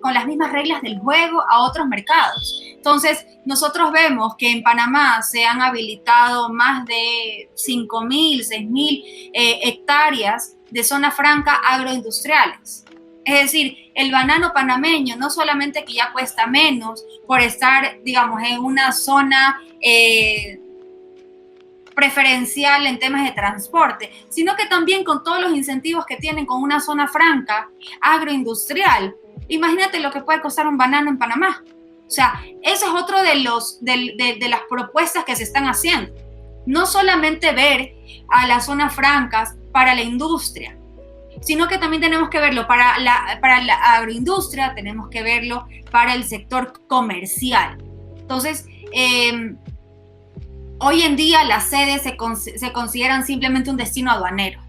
con las mismas reglas del juego a otros mercados. Entonces, nosotros vemos que en Panamá se han habilitado más de 5.000, 6.000 hectáreas de zona franca agroindustriales. Es decir, el banano panameño no solamente que ya cuesta menos por estar, digamos, en una zona preferencial en temas de transporte, sino que también con todos los incentivos que tienen con una zona franca agroindustrial. Imagínate lo que puede costar un banano en Panamá. O sea, eso es otro de las propuestas que se están haciendo. No solamente ver a las zonas francas para la industria, sino que también tenemos que verlo para la agroindustria, tenemos que verlo para el sector comercial. Entonces, hoy en día las sedes se consideran simplemente un destino aduanero.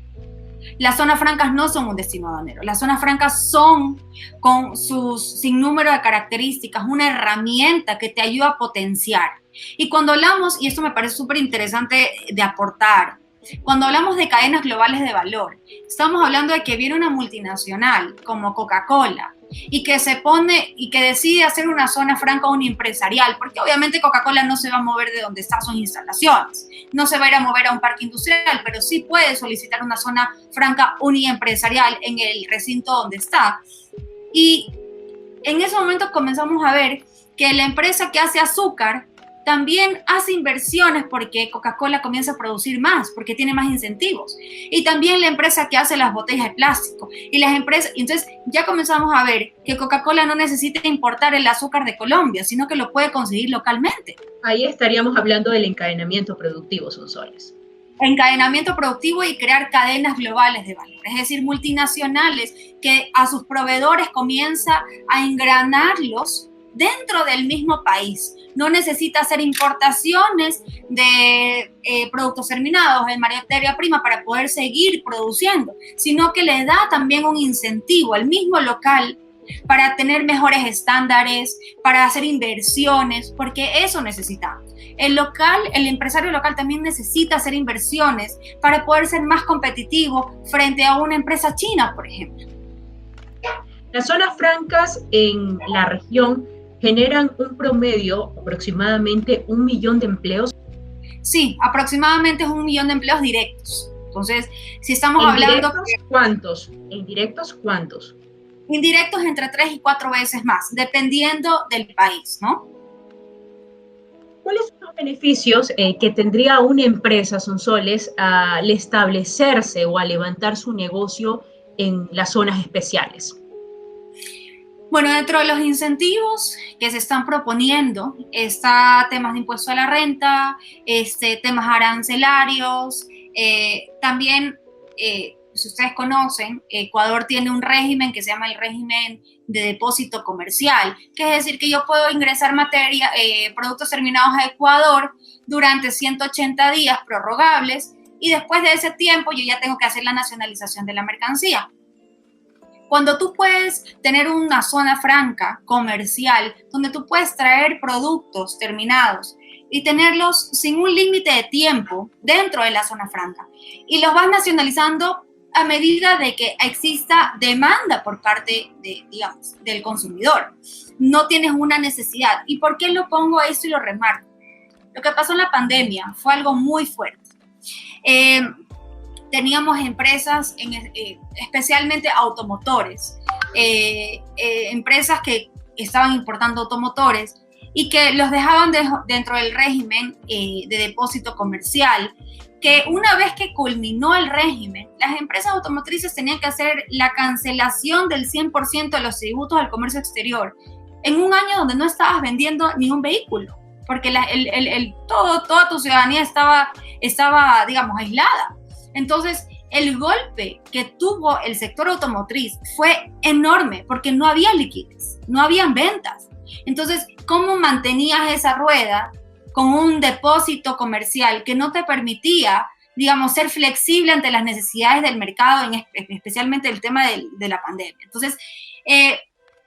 Las zonas francas no son un destino aduanero. Las zonas francas son, con sus sinnúmero de características, una herramienta que te ayuda a potenciar. Y cuando hablamos, y esto me parece súper interesante de aportar, cuando hablamos de cadenas globales de valor, estamos hablando de que viene una multinacional como Coca-Cola y que se pone y que decide hacer una zona franca uniempresarial, porque obviamente Coca-Cola no se va a mover de donde están sus instalaciones, no se va a ir a mover a un parque industrial, pero sí puede solicitar una zona franca uniempresarial en el recinto donde está. Y en ese momento comenzamos a ver que la empresa que hace azúcar también hace inversiones porque Coca-Cola comienza a producir más, porque tiene más incentivos. Y también la empresa que hace las botellas de plástico. Y las empresas, entonces ya comenzamos a ver que Coca-Cola no necesita importar el azúcar de Colombia, sino que lo puede conseguir localmente. Ahí estaríamos hablando del encadenamiento productivo, Sonsoles. Encadenamiento productivo y crear cadenas globales de valor, es decir, multinacionales que a sus proveedores comienza a engranarlos dentro del mismo país. No necesita hacer importaciones de productos terminados, de materia prima para poder seguir produciendo, sino que le da también un incentivo al mismo local para tener mejores estándares, para hacer inversiones, porque eso necesitamos. El empresario local también necesita hacer inversiones para poder ser más competitivo frente a una empresa china, por ejemplo. Las zonas francas en la región generan un promedio aproximadamente 1 millón de empleos. Sí, aproximadamente es 1 millón de empleos directos. Entonces, si estamos hablando... ¿Cuántos? ¿Indirectos cuántos? Indirectos entre 3 y 4 veces más, dependiendo del país, ¿no? ¿Cuáles son los beneficios que tendría una empresa, Sonsoles, al establecerse o a levantar su negocio en las zonas especiales? Bueno, dentro de los incentivos que se están proponiendo está temas de impuesto a la renta, temas arancelarios, también, si ustedes conocen, Ecuador tiene un régimen que se llama el régimen de depósito comercial, que es decir que yo puedo ingresar productos terminados a Ecuador durante 180 días prorrogables y después de ese tiempo yo ya tengo que hacer la nacionalización de la mercancía. Cuando tú puedes tener una zona franca comercial donde tú puedes traer productos terminados y tenerlos sin un límite de tiempo dentro de la zona franca y los vas nacionalizando a medida de que exista demanda por parte del consumidor. No tienes una necesidad. ¿Y por qué lo pongo esto y lo remarco? Lo que pasó en la pandemia fue algo muy fuerte. teníamos empresas, especialmente automotores, empresas que estaban importando automotores y que los dejaban dentro del régimen de depósito comercial, que una vez que culminó el régimen, las empresas automotrices tenían que hacer la cancelación del 100% de los tributos al comercio exterior en un año donde no estabas vendiendo ni un vehículo, porque toda tu ciudadanía estaba, digamos, aislada. Entonces, el golpe que tuvo el sector automotriz fue enorme porque no había liquidez, no habían ventas. Entonces, ¿cómo mantenías esa rueda con un depósito comercial que no te permitía, digamos, ser flexible ante las necesidades del mercado, especialmente el tema de la pandemia? Entonces,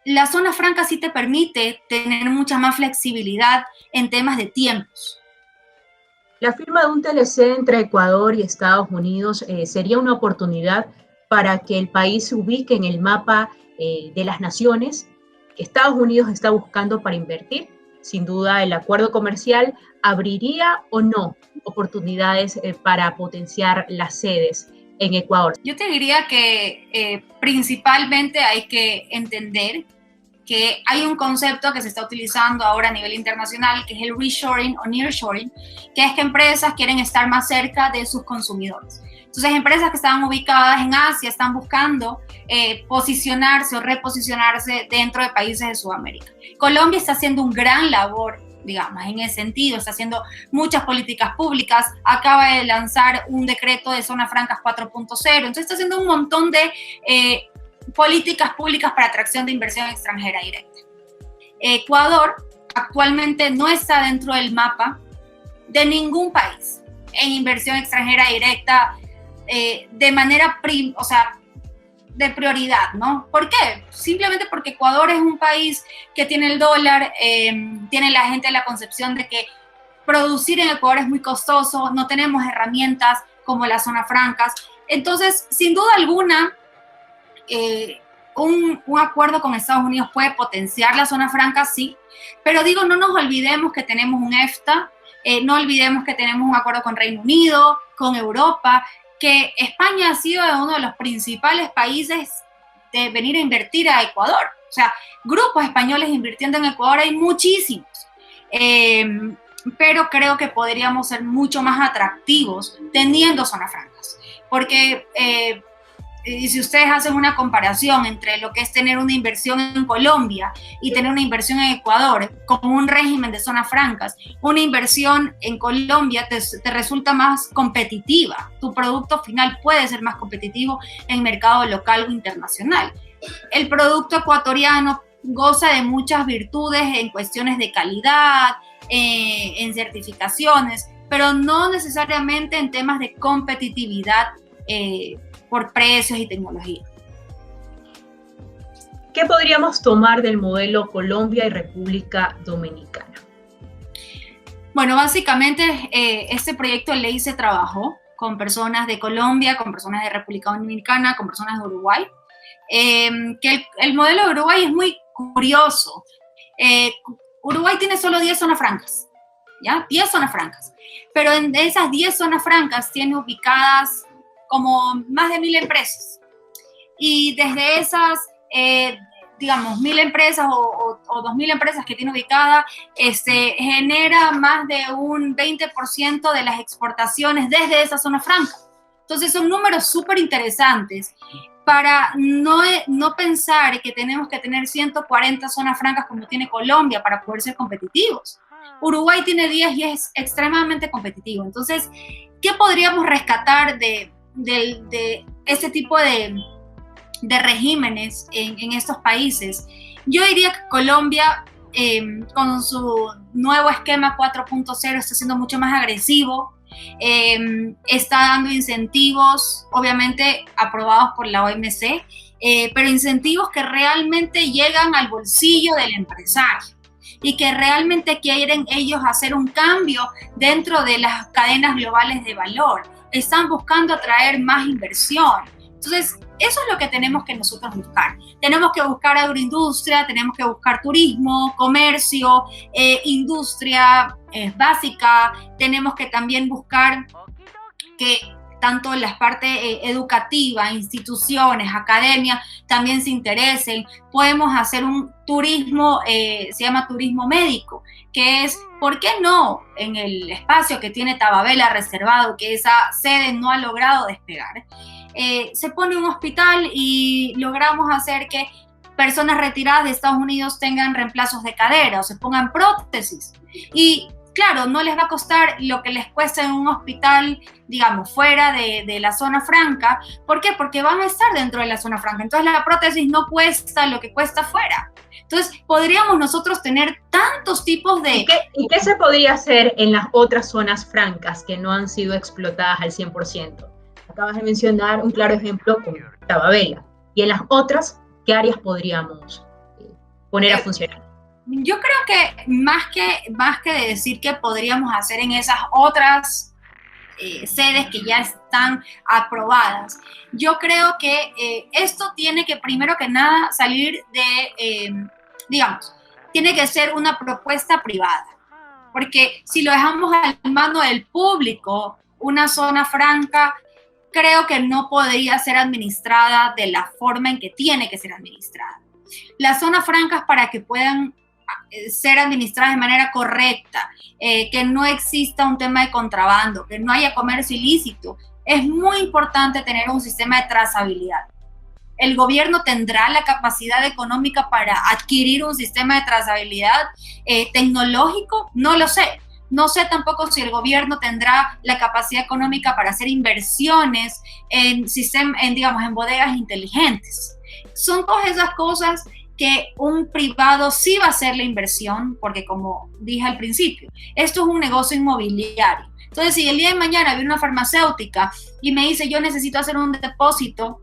la zona franca sí te permite tener mucha más flexibilidad en temas de tiempos. La firma de un TLC entre Ecuador y Estados Unidos sería una oportunidad para que el país se ubique en el mapa de las naciones que Estados Unidos está buscando para invertir. Sin duda, el acuerdo comercial abriría o no oportunidades para potenciar las sedes en Ecuador. Yo te diría que principalmente hay que entender que hay un concepto que se está utilizando ahora a nivel internacional, que es el reshoring o nearshoring, que es que empresas quieren estar más cerca de sus consumidores. Entonces, empresas que estaban ubicadas en Asia están buscando posicionarse o reposicionarse dentro de países de Sudamérica. Colombia está haciendo un gran labor, digamos, en ese sentido, está haciendo muchas políticas públicas, acaba de lanzar un decreto de zonas francas 4.0, entonces está haciendo un montón de políticas públicas para atracción de inversión extranjera directa. Ecuador actualmente no está dentro del mapa de ningún país en inversión extranjera directa de manera, de prioridad, ¿no? ¿Por qué? Simplemente porque Ecuador es un país que tiene el dólar, tiene la gente la concepción de que producir en Ecuador es muy costoso, no tenemos herramientas como las zonas francas. Entonces, sin duda alguna, un acuerdo con Estados Unidos puede potenciar la zona franca, sí, pero digo, no nos olvidemos que tenemos un EFTA, no olvidemos que tenemos un acuerdo con Reino Unido, con Europa, que España ha sido uno de los principales países de venir a invertir a Ecuador. O sea, grupos españoles invirtiendo en Ecuador hay muchísimos, pero creo que podríamos ser mucho más atractivos teniendo zonas francas, porque y si ustedes hacen una comparación entre lo que es tener una inversión en Colombia y tener una inversión en Ecuador con un régimen de zonas francas, una inversión en Colombia te resulta más competitiva. Tu producto final puede ser más competitivo en mercado local o internacional. El producto ecuatoriano goza de muchas virtudes en cuestiones de calidad, en certificaciones, pero no necesariamente en temas de competitividad por precios y tecnología. ¿Qué podríamos tomar del modelo Colombia y República Dominicana? Bueno, básicamente este proyecto de ley se trabajó con personas de Colombia, con personas de República Dominicana, con personas de Uruguay. Que el modelo de Uruguay es muy curioso. Uruguay tiene solo 10 zonas francas, ¿ya? 10 zonas francas. Pero en esas 10 zonas francas tiene ubicadas como más de 1.000 empresas. Y desde esas, digamos, 1.000 empresas o 2.000 empresas que tiene ubicada, genera más de un 20% de las exportaciones desde esa zona franca. Entonces son números súper interesantes para no pensar que tenemos que tener 140 zonas francas como tiene Colombia para poder ser competitivos. Uruguay tiene 10 y es extremadamente competitivo. Entonces, ¿qué podríamos rescatar de este tipo de regímenes en estos países? Yo diría que Colombia, con su nuevo esquema 4.0, está siendo mucho más agresivo, está dando incentivos, obviamente aprobados por la OMC, pero incentivos que realmente llegan al bolsillo del empresario y que realmente quieren ellos hacer un cambio dentro de las cadenas globales de valor. Están buscando atraer más inversión. Entonces, eso es lo que tenemos que nosotros buscar. Tenemos que buscar agroindustria, tenemos que buscar turismo, comercio, industria básica. Tenemos que también buscar que tanto las partes educativa, instituciones, academia, también se interesen. Podemos hacer un turismo, se llama turismo médico, que es, ¿por qué no en el espacio que tiene Tababela reservado, que esa sede no ha logrado despegar? Se pone un hospital y logramos hacer que personas retiradas de Estados Unidos tengan reemplazos de cadera o se pongan prótesis. Y claro, no les va a costar lo que les cuesta en un hospital, digamos, fuera de la zona franca. ¿Por qué? Porque van a estar dentro de la zona franca. Entonces la prótesis no cuesta lo que cuesta fuera. Entonces podríamos nosotros tener tantos tipos de... ¿Y qué se podría hacer en las otras zonas francas que no han sido explotadas al 100%? Acabas de mencionar un claro ejemplo con Tababela. Y en las otras, ¿qué áreas podríamos poner a funcionar? Yo creo que más que de decir que podríamos hacer en esas otras sedes que ya están aprobadas, yo creo que esto tiene que primero que nada salir de, digamos, tiene que ser una propuesta privada, porque si lo dejamos al mano del público, una zona franca, creo que no podría ser administrada de la forma en que tiene que ser administrada. Las zonas francas, para que puedan ser administradas de manera correcta, que no exista un tema de contrabando, que no haya comercio ilícito, es muy importante tener un sistema de trazabilidad. ¿El gobierno tendrá la capacidad económica para adquirir un sistema de trazabilidad tecnológico? No lo sé. No sé tampoco si el gobierno tendrá la capacidad económica para hacer inversiones en bodegas inteligentes. Son todas esas cosas que un privado sí va a hacer la inversión, porque como dije al principio, esto es un negocio inmobiliario. Entonces, si el día de mañana viene una farmacéutica y me dice, yo necesito hacer un depósito,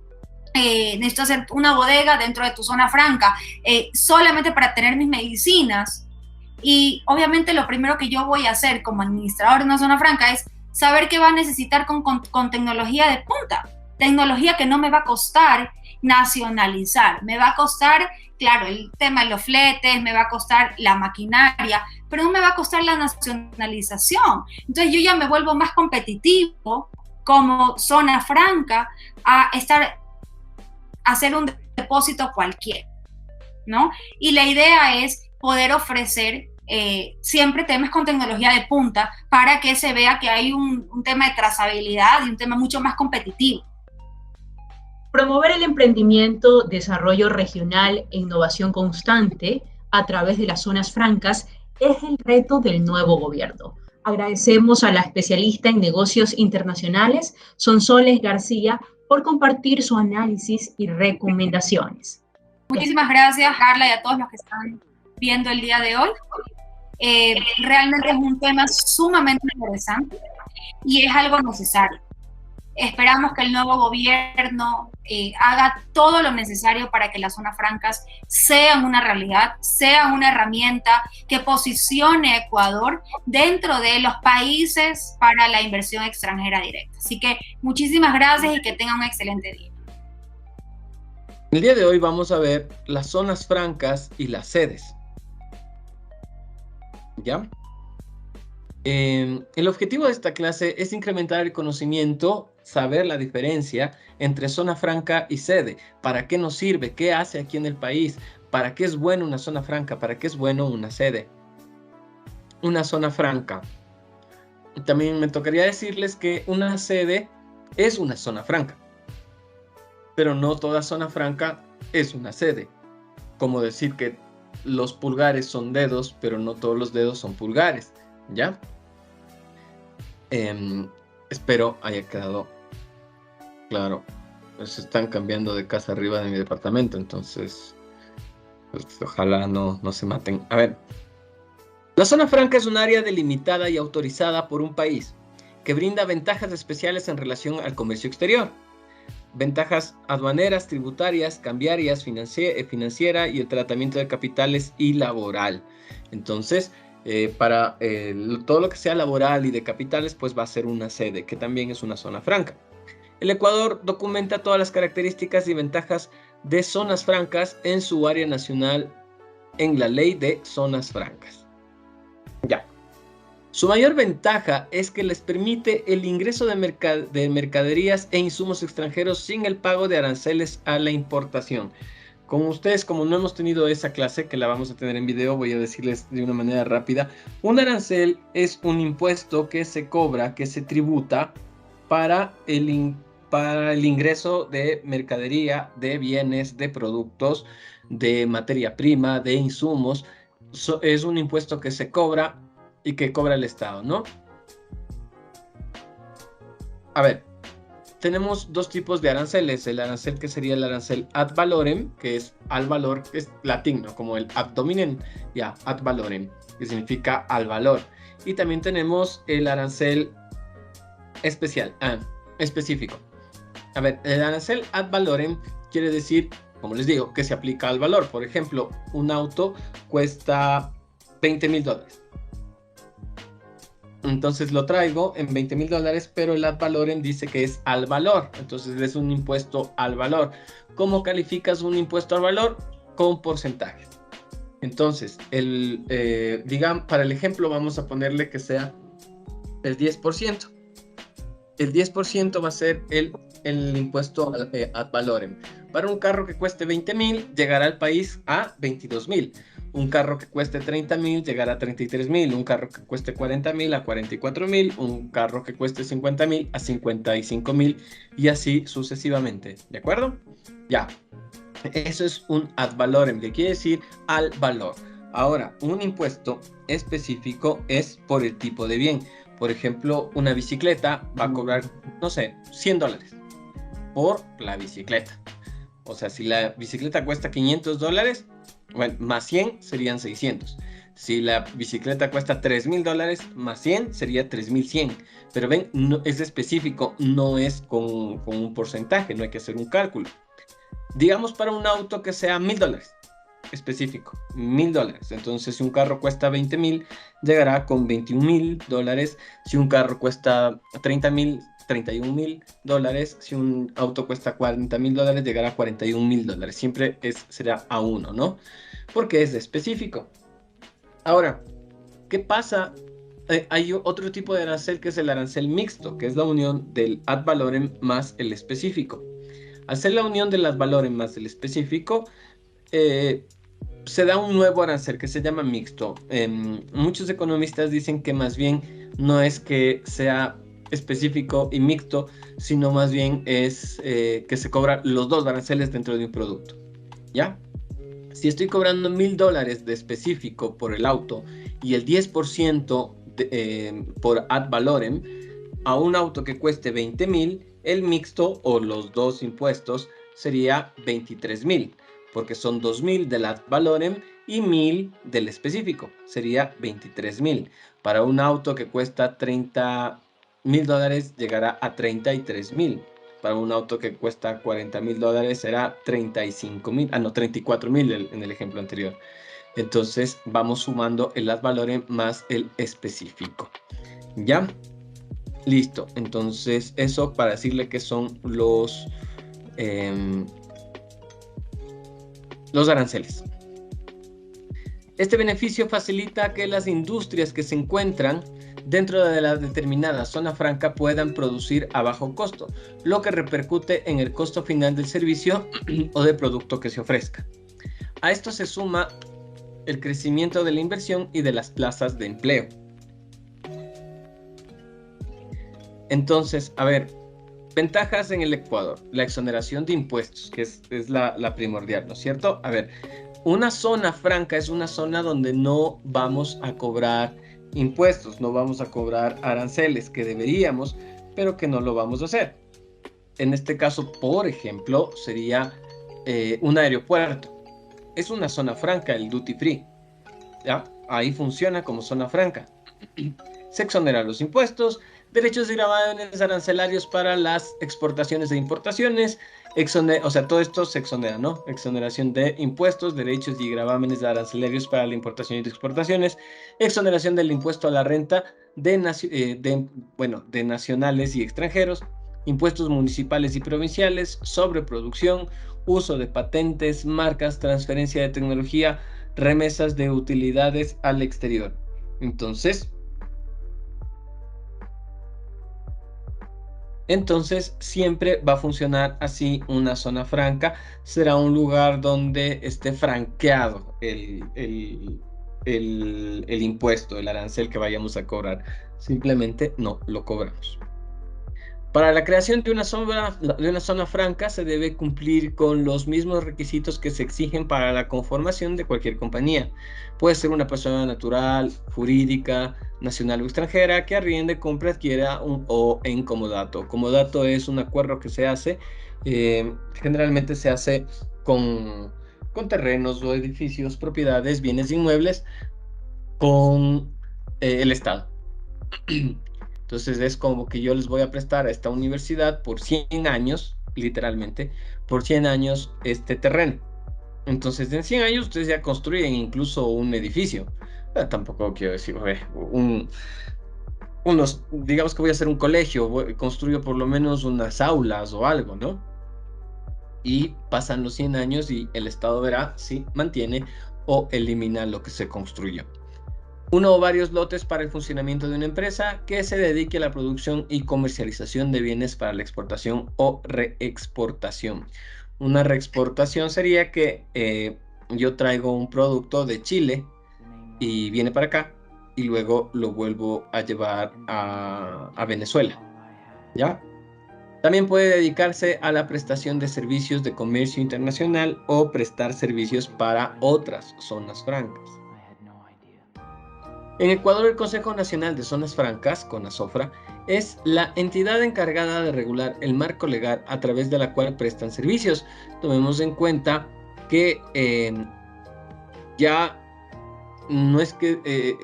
necesito hacer una bodega dentro de tu zona franca, solamente para tener mis medicinas, y obviamente lo primero que yo voy a hacer como administrador de una zona franca es saber qué va a necesitar con tecnología de punta, tecnología que no me va a costar nacionalizar, me va a costar, claro, el tema de los fletes, me va a costar la maquinaria, pero no me va a costar la nacionalización. Entonces yo ya me vuelvo más competitivo como zona franca a hacer un depósito cualquiera, ¿no? Y la idea es poder ofrecer siempre temas con tecnología de punta para que se vea que hay un tema de trazabilidad y un tema mucho más competitivo. Promover el emprendimiento, desarrollo regional e innovación constante a través de las zonas francas es el reto del nuevo gobierno. Agradecemos a la especialista en negocios internacionales, Sonsoles García, por compartir su análisis y recomendaciones. Muchísimas gracias, Carla, y a todos los que están viendo el día de hoy. Realmente es un tema sumamente interesante y es algo necesario. Esperamos que el nuevo gobierno haga todo lo necesario para que las zonas francas sean una realidad, sean una herramienta que posicione a Ecuador dentro de los países para la inversión extranjera directa. Así que muchísimas gracias y que tengan un excelente día. El día de hoy vamos a ver las zonas francas y las sedes. ¿Ya? El objetivo de esta clase es incrementar el conocimiento, saber la diferencia entre zona franca y sede. ¿Para qué nos sirve? ¿Qué hace aquí en el país? ¿Para qué es bueno una zona franca? ¿Para qué es bueno una sede? Una zona franca. También me tocaría decirles que una sede es una zona franca. Pero no toda zona franca es una sede. Como decir que los pulgares son dedos, pero no todos los dedos son pulgares. ¿Ya? Espero haya quedado claro. Pues están cambiando de casa arriba de mi departamento, entonces pues, ojalá no se maten. A ver, la zona franca es un área delimitada y autorizada por un país que brinda ventajas especiales en relación al comercio exterior. Ventajas aduaneras, tributarias, cambiarias, financiera y el tratamiento de capitales y laboral. Entonces, para todo lo que sea laboral y de capitales, pues va a ser una sede, que también es una zona franca. El Ecuador documenta todas las características y ventajas de zonas francas en su área nacional en la Ley de Zonas Francas. Ya. Su mayor ventaja es que les permite el ingreso de mercaderías e insumos extranjeros sin el pago de aranceles a la importación. Con ustedes, como no hemos tenido esa clase, que la vamos a tener en video, voy a decirles de una manera rápida. Un arancel es un impuesto que se cobra, que se tributa para el ingreso de mercadería, de bienes, de productos, de materia prima, de insumos. Es un impuesto que se cobra y que cobra el Estado, ¿no? A ver, tenemos dos tipos de aranceles. El arancel que sería el arancel ad valorem, que es al valor, que es latín, ¿no? Como el ad hominem, ya, ad valorem, que significa al valor. Y también tenemos el arancel específico. A ver, el arancel ad valorem quiere decir, como les digo, que se aplica al valor. Por ejemplo, un auto cuesta $20,000. Entonces lo traigo en $20,000, pero el ad valorem dice que es al valor. Entonces es un impuesto al valor. ¿Cómo calificas un impuesto al valor? Con porcentajes. Entonces, digamos, para el ejemplo vamos a ponerle que sea el 10%. El 10% va a ser el impuesto ad valorem. Para un carro que cueste 20,000, llegará al país a 22,000. Un carro que cueste 30,000 llegará a 33,000. Un carro que cueste 40,000 a 44,000. Un carro que cueste 50,000 a 55,000. Y así sucesivamente. ¿De acuerdo? Ya. Eso es un ad valorem, que quiere decir al valor. Ahora, un impuesto específico es por el tipo de bien. Por ejemplo, una bicicleta va a cobrar, no sé, $100 por la bicicleta. O sea, si la bicicleta cuesta $500, bueno, más 100 serían 600. Si la bicicleta cuesta $3,000, más 100 sería 3,100. Pero ven, no, es específico, no es con un porcentaje, no hay que hacer un cálculo. Digamos para un auto que sea $1,000, específico, $1,000. Entonces, si un carro cuesta 20,000, llegará con $21,000. Si un carro cuesta 30,000, $31,000. Si un auto cuesta $40,000, llegará a $41,000. Siempre será a uno, ¿no? Porque es específico. Ahora, ¿qué pasa? Hay otro tipo de arancel que es el arancel mixto, que es la unión del ad valorem más el específico. Al ser la unión del ad valorem más el específico, se da un nuevo arancel que se llama mixto. Muchos economistas dicen que más bien no es que sea específico y mixto, sino más bien es que se cobran los dos aranceles dentro de un producto, ¿ya? Si estoy cobrando $1,000 de específico por el auto y el 10% por ad valorem, a un auto que cueste 20,000, el mixto o los dos impuestos sería 23,000, porque son 2,000 del ad valorem y 1,000 del específico, sería 23,000. Para un auto que cuesta $30,000 llegará a 33,000. Para un auto que cuesta $40,000 será 35,000, no, 34,000 en el ejemplo anterior. Entonces vamos sumando el ad valorem más el específico. ¿Ya? Listo. Entonces eso para decirle que son los aranceles. Este beneficio facilita que las industrias que se encuentran dentro de la determinada zona franca puedan producir a bajo costo, lo que repercute en el costo final del servicio o del producto que se ofrezca. A esto se suma el crecimiento de la inversión y de las plazas de empleo. Entonces, a ver, ventajas en el Ecuador. La exoneración de impuestos, que es la primordial, ¿no es cierto? A ver, una zona franca es una zona donde no vamos a cobrar impuestos, no vamos a cobrar aranceles, que deberíamos, pero que no lo vamos a hacer. En este caso, por ejemplo, sería un aeropuerto. Es una zona franca, el duty free. ¿Ya? Ahí funciona como zona franca. Se exoneran los impuestos, derechos y gravámenes arancelarios para las exportaciones e importaciones. O sea, todo esto se exonera, ¿no? Exoneración de impuestos, derechos y gravámenes arancelarios para la importación y exportaciones. Exoneración del impuesto a la renta de nacionales y extranjeros. Impuestos municipales y provinciales, sobreproducción, uso de patentes, marcas, transferencia de tecnología, remesas de utilidades al exterior. Entonces, Entonces, siempre va a funcionar así una zona franca. Será un lugar donde esté franqueado el impuesto, el arancel que vayamos a cobrar. Simplemente no lo cobramos. Para la creación de una zona franca se debe cumplir con los mismos requisitos que se exigen para la conformación de cualquier compañía. Puede ser una persona natural, jurídica, nacional o extranjera que arriende, compre, adquiera o en comodato. Comodato es un acuerdo que se hace, generalmente se hace con terrenos o edificios, propiedades, bienes inmuebles con el Estado. Entonces es como que yo les voy a prestar a esta universidad por 100 años, literalmente, por 100 años este terreno. Entonces en 100 años ustedes ya construyen incluso un edificio. Tampoco quiero decir, digamos que voy a hacer un colegio, construyo por lo menos unas aulas o algo, ¿no? Y pasan los 100 años y el Estado verá si mantiene o elimina lo que se construyó. Uno o varios lotes para el funcionamiento de una empresa que se dedique a la producción y comercialización de bienes para la exportación o reexportación. Una reexportación sería que yo traigo un producto de Chile y viene para acá y luego lo vuelvo a llevar a Venezuela, ¿ya? También puede dedicarse a la prestación de servicios de comercio internacional o prestar servicios para otras zonas francas. En Ecuador, el Consejo Nacional de Zonas Francas, CONAZOFRA, es la entidad encargada de regular el marco legal a través de la cual prestan servicios. Tomemos en cuenta que ya no es que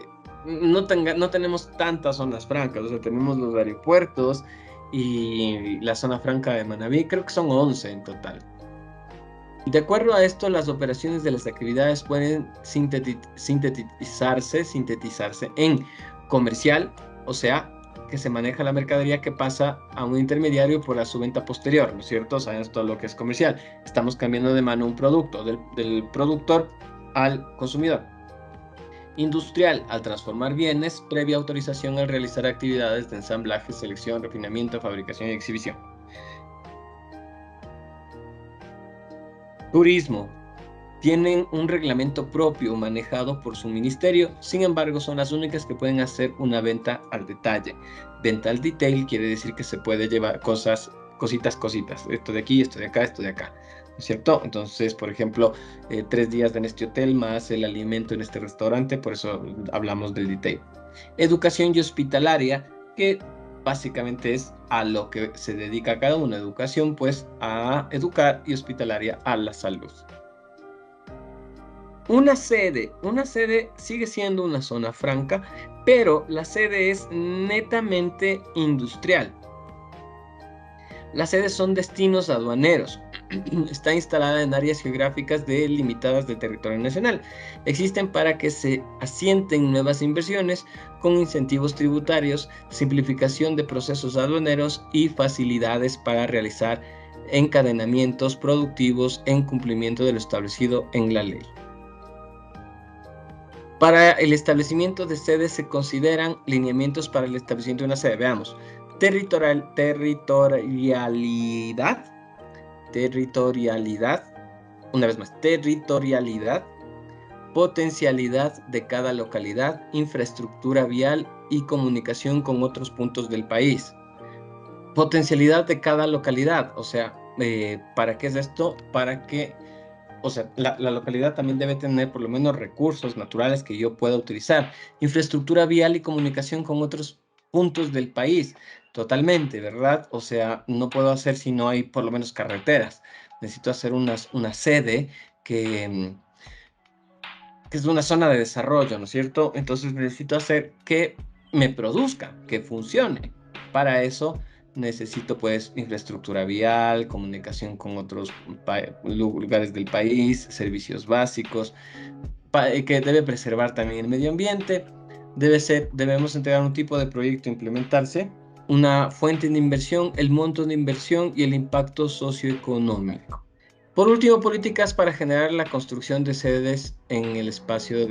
no tenemos tantas zonas francas, o sea, tenemos los aeropuertos y la zona franca de Manabí, creo que son 11 en total. De acuerdo a esto, las operaciones de las actividades pueden sintetizarse en comercial, o sea, que se maneja la mercadería que pasa a un intermediario por su venta posterior, ¿no es cierto? Sabemos todo lo que es comercial. Estamos cambiando de mano un producto, del productor al consumidor. Industrial, al transformar bienes, previa autorización al realizar actividades de ensamblaje, selección, refinamiento, fabricación y exhibición. Turismo. Tienen un reglamento propio manejado por su ministerio, sin embargo son las únicas que pueden hacer una venta al detalle. Venta al detail quiere decir que se puede llevar cositas, esto de aquí, esto de acá, esto de acá, ¿no es cierto? Entonces, por ejemplo, 3 días en este hotel más el alimento en este restaurante, por eso hablamos del detail. Educación y hospitalaria, que básicamente es a lo que se dedica cada uno. Educación, pues, a educar, y hospitalaria a la salud. Una sede sigue siendo una zona franca, pero la sede es netamente industrial. Las sedes son destinos aduaneros. Está instalada en áreas geográficas delimitadas del territorio nacional. Existen para que se asienten nuevas inversiones con incentivos tributarios, simplificación de procesos aduaneros y facilidades para realizar encadenamientos productivos en cumplimiento de lo establecido en la ley. Para el establecimiento de sedes se consideran lineamientos para el establecimiento de una sede. Veamos. Territorialidad, una vez más, territorialidad, potencialidad de cada localidad, infraestructura vial y comunicación con otros puntos del país. Potencialidad de cada localidad, o sea, ¿para qué es esto? Para que, o sea, la localidad también debe tener por lo menos recursos naturales que yo pueda utilizar. Infraestructura vial y comunicación con otros puntos del país. Totalmente, ¿verdad? O sea, no puedo hacer si no hay por lo menos carreteras. Necesito hacer una sede que es una zona de desarrollo, ¿no es cierto? Entonces necesito hacer que me produzca, que funcione. Para eso necesito, pues, infraestructura vial, comunicación con otros lugares del país, servicios básicos, que debe preservar también el medio ambiente. Debemos entregar un tipo de proyecto a implementarse, una fuente de inversión, el monto de inversión y el impacto socioeconómico. Por último, políticas para generar la construcción de sedes en el espacio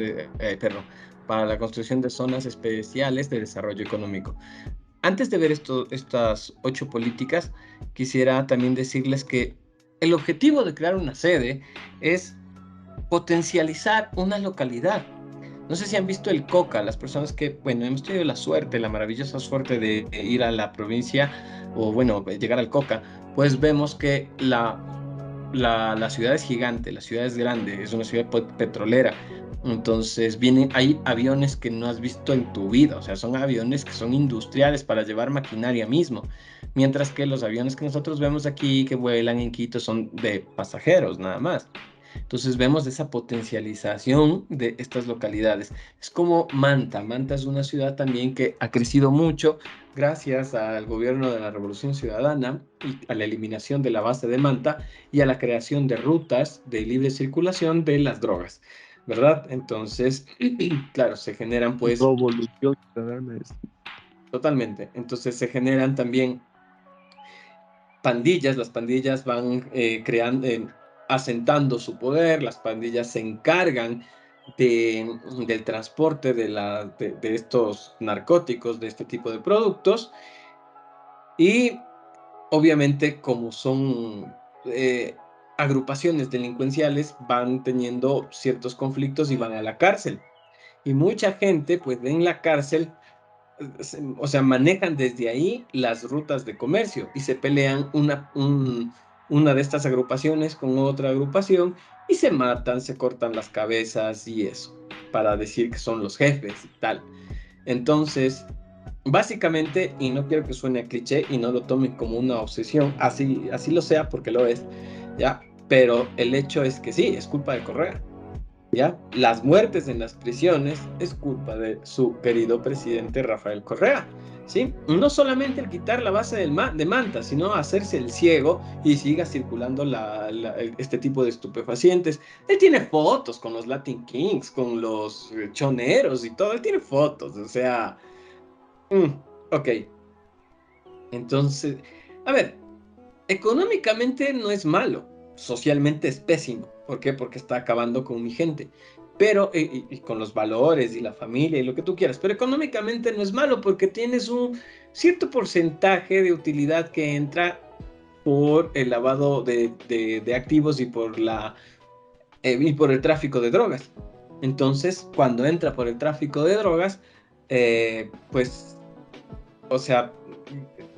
para la construcción de zonas especiales de desarrollo económico. antes de ver estas 8 políticas, quisiera también decirles que el objetivo de crear una sede es potencializar una localidad. No sé si han visto el Coca, las personas que, bueno, hemos tenido la suerte, la maravillosa suerte de ir a la provincia, o bueno, llegar al Coca, pues vemos que la ciudad es gigante, la ciudad es grande, es una ciudad petrolera. Entonces hay aviones que no has visto en tu vida, o sea, son aviones que son industriales para llevar maquinaria mismo, mientras que los aviones que nosotros vemos aquí que vuelan en Quito son de pasajeros nada más. Entonces vemos esa potencialización de estas localidades. Es como Manta. Manta es una ciudad también que ha crecido mucho gracias al gobierno de la Revolución Ciudadana y a la eliminación de la base de Manta y a la creación de rutas de libre circulación de las drogas, ¿verdad? Entonces, claro, se generan pues... Revolución Ciudadana. Totalmente. Entonces se generan también pandillas. Las pandillas van creando... asentando su poder, las pandillas se encargan del transporte de estos narcóticos, de este tipo de productos, y obviamente como son agrupaciones delincuenciales, van teniendo ciertos conflictos y van a la cárcel, y mucha gente pues en la cárcel, o sea, manejan desde ahí las rutas de comercio y se pelean una de estas agrupaciones con otra agrupación y se matan, se cortan las cabezas y eso, para decir que son los jefes y tal. Entonces, básicamente, y no quiero que suene a cliché y no lo tomen como una obsesión, así lo sea porque lo es, ¿ya? Pero el hecho es que sí, es culpa de Correa, ¿ya? Las muertes en las prisiones es culpa de su querido presidente Rafael Correa, ¿sí? No solamente el quitar la base de Manta, sino hacerse el ciego y siga circulando este tipo de estupefacientes. Él tiene fotos con los Latin Kings, con los choneros y todo. Él tiene fotos, o sea... ok. Entonces, a ver, económicamente no es malo, socialmente es pésimo. ¿Por qué? Porque está acabando con mi gente. Pero, y con los valores y la familia y lo que tú quieras, pero económicamente no es malo porque tienes un cierto porcentaje de utilidad que entra por el lavado de activos y por el tráfico de drogas. Entonces, cuando entra por el tráfico de drogas, pues, o sea,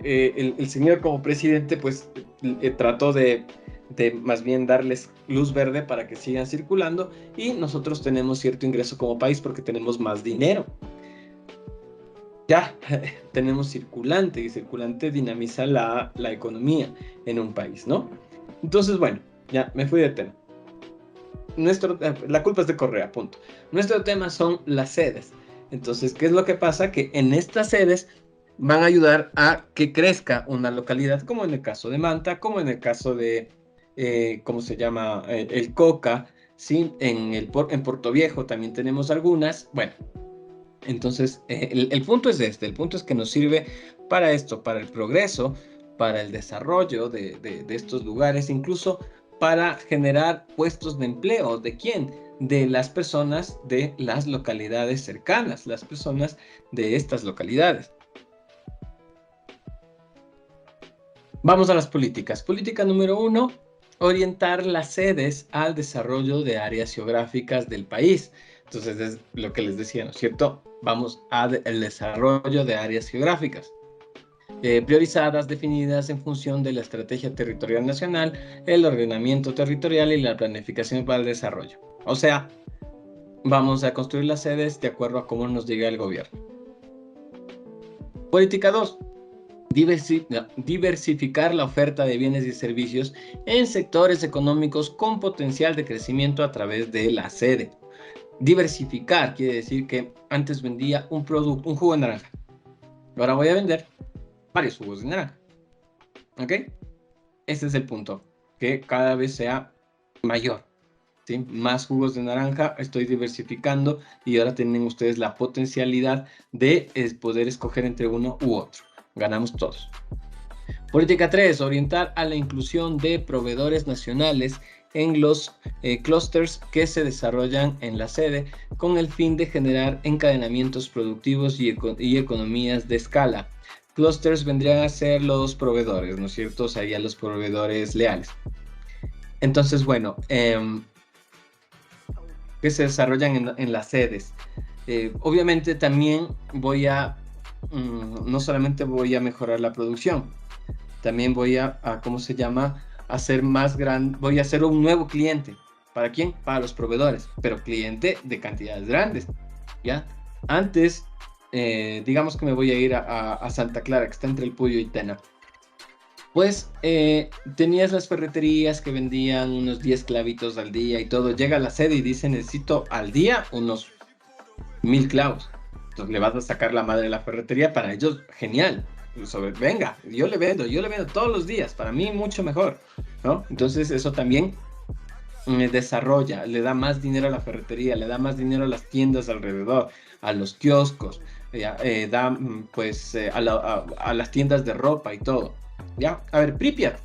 el señor como presidente, pues, trató de más bien darles luz verde para que sigan circulando, y nosotros tenemos cierto ingreso como país porque tenemos más dinero. Ya tenemos circulante, y circulante dinamiza la economía en un país, ¿no? Entonces, bueno, ya me fui de tema. La culpa es de Correa, punto. Nuestro tema son las sedes. Entonces, ¿qué es lo que pasa? Que en estas sedes van a ayudar a que crezca una localidad, como en el caso de Manta, como en el caso de ¿cómo se llama? El Coca, ¿sí? En Puerto Viejo también tenemos algunas. Bueno, entonces el punto es el punto es que nos sirve para esto, para el progreso, para el desarrollo de estos lugares, incluso para generar puestos de empleo. ¿De quién? De las personas de las localidades cercanas, las personas de estas localidades. Vamos a las políticas. Política número 1, orientar las sedes al desarrollo de áreas geográficas del país. Entonces, es lo que les decía, ¿no es cierto? Vamos al desarrollo de áreas geográficas. Priorizadas, definidas en función de la estrategia territorial nacional, el ordenamiento territorial y la planificación para el desarrollo. O sea, vamos a construir las sedes de acuerdo a cómo nos diga el gobierno. Política 2. Diversificar la oferta de bienes y servicios en sectores económicos con potencial de crecimiento a través de la sede. Diversificar quiere decir que antes vendía un jugo de naranja. Ahora voy a vender varios jugos de naranja. ¿Ok? Este es el punto, que cada vez sea mayor, ¿sí? Más jugos de naranja, estoy diversificando y ahora tienen ustedes la potencialidad de poder escoger entre uno u otro. Ganamos todos. Política 3, orientar a la inclusión de proveedores nacionales en los clústeres que se desarrollan en la sede con el fin de generar encadenamientos productivos y economías de escala. Clusters vendrían a ser los proveedores, ¿no es cierto? O sea, ya los proveedores leales. Entonces, bueno, que se desarrollan en las sedes. Obviamente también no solamente voy a mejorar la producción, también voy a ¿cómo se llama? Hacer más grande, voy a hacer un nuevo cliente. ¿Para quién? Para los proveedores, pero cliente de cantidades grandes, ¿ya? Antes, digamos que me voy a ir a Santa Clara, que está entre el Puyo y Tena. Pues tenías las ferreterías que vendían unos 10 clavitos al día y todo. Llega a la sede y dice, necesito al día unos 1000 clavos. Entonces le vas a sacar la madre de la ferretería. Para ellos, genial. Venga, yo le vendo todos los días. Para mí, mucho mejor, ¿no? Entonces eso también desarrolla, le da más dinero a la ferretería, le da más dinero a las tiendas alrededor, a los kioscos, da pues a las tiendas de ropa y todo. ¿Ya? A ver, Pripyat.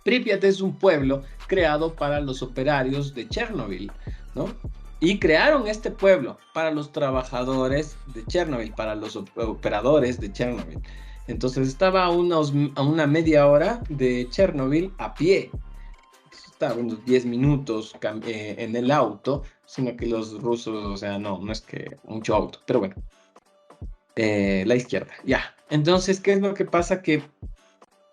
Pripyat es un pueblo creado para los operarios de Chernobyl, ¿no? Y crearon este pueblo para los trabajadores de Chernobyl, para los operadores de Chernobyl. Entonces estaba a una media hora de Chernobyl a pie. Estaba unos 10 minutos en el auto, sino que los rusos, o sea, no es que mucho auto, pero bueno. La izquierda, ya. Entonces, ¿qué es lo que pasa? Que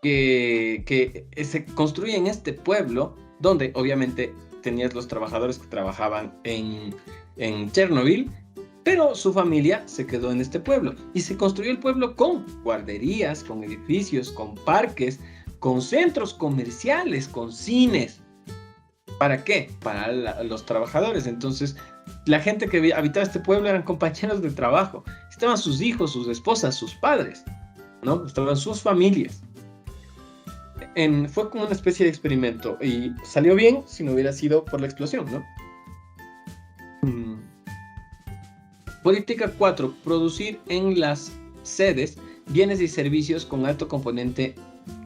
se construye en este pueblo, donde obviamente tenías los trabajadores que trabajaban en Chernobyl, pero su familia se quedó en este pueblo. Y se construyó el pueblo con guarderías, con edificios, con parques, con centros comerciales, con cines. ¿Para qué? Para los trabajadores. Entonces, la gente que habitaba este pueblo eran compañeros de trabajo. Estaban sus hijos, sus esposas, sus padres, ¿no? Estaban sus familias. Fue como una especie de experimento y salió bien si no hubiera sido por la explosión, ¿no? Política 4. Producir en las sedes bienes y servicios con alto componente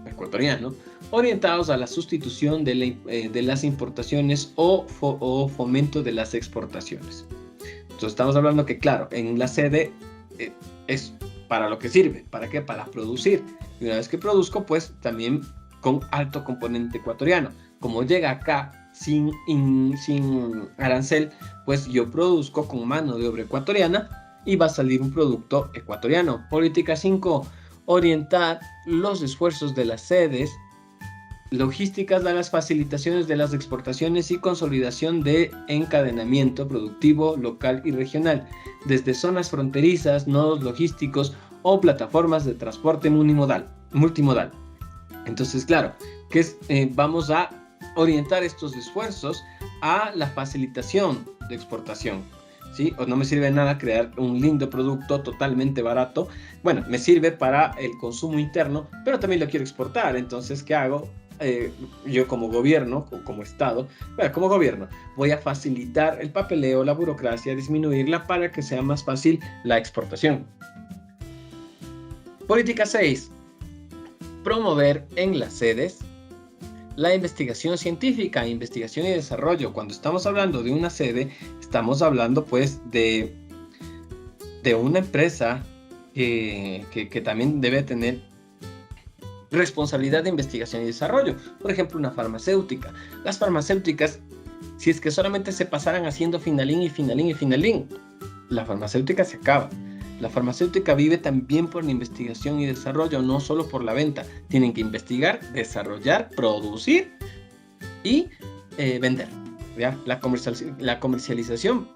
ecuatoriano, orientados a la sustitución de las importaciones o fomento de las exportaciones. Entonces estamos hablando que, claro, en la sede es para lo que sirve. ¿Para qué? Para producir. Y una vez que produzco, pues también con alto componente ecuatoriano. Como llega acá sin arancel, pues yo produzco con mano de obra ecuatoriana y va a salir un producto ecuatoriano. Política 5. Orientar los esfuerzos de las sedes logísticas a las facilitaciones de las exportaciones y consolidación de encadenamiento productivo local y regional, desde zonas fronterizas, nodos logísticos o plataformas de transporte multimodal. Entonces, claro, vamos a orientar estos esfuerzos a la facilitación de exportación, ¿sí? O no me sirve de nada crear un lindo producto totalmente barato. Bueno, me sirve para el consumo interno, pero también lo quiero exportar. Entonces, ¿qué hago? Yo como gobierno, como Estado, como gobierno, voy a facilitar el papeleo, la burocracia, disminuirla para que sea más fácil la exportación. Política 6. Promover en las sedes la investigación científica, investigación y desarrollo. Cuando estamos hablando de una sede, estamos hablando pues de una empresa que también debe tener responsabilidad de investigación y desarrollo. Por ejemplo, una farmacéutica. Las farmacéuticas, si es que solamente se pasaran haciendo finalín y finalín y finalín, la farmacéutica se acaba. La farmacéutica vive también por la investigación y desarrollo, no solo por la venta. Tienen que investigar, desarrollar, producir y vender, ¿ya? La comercialización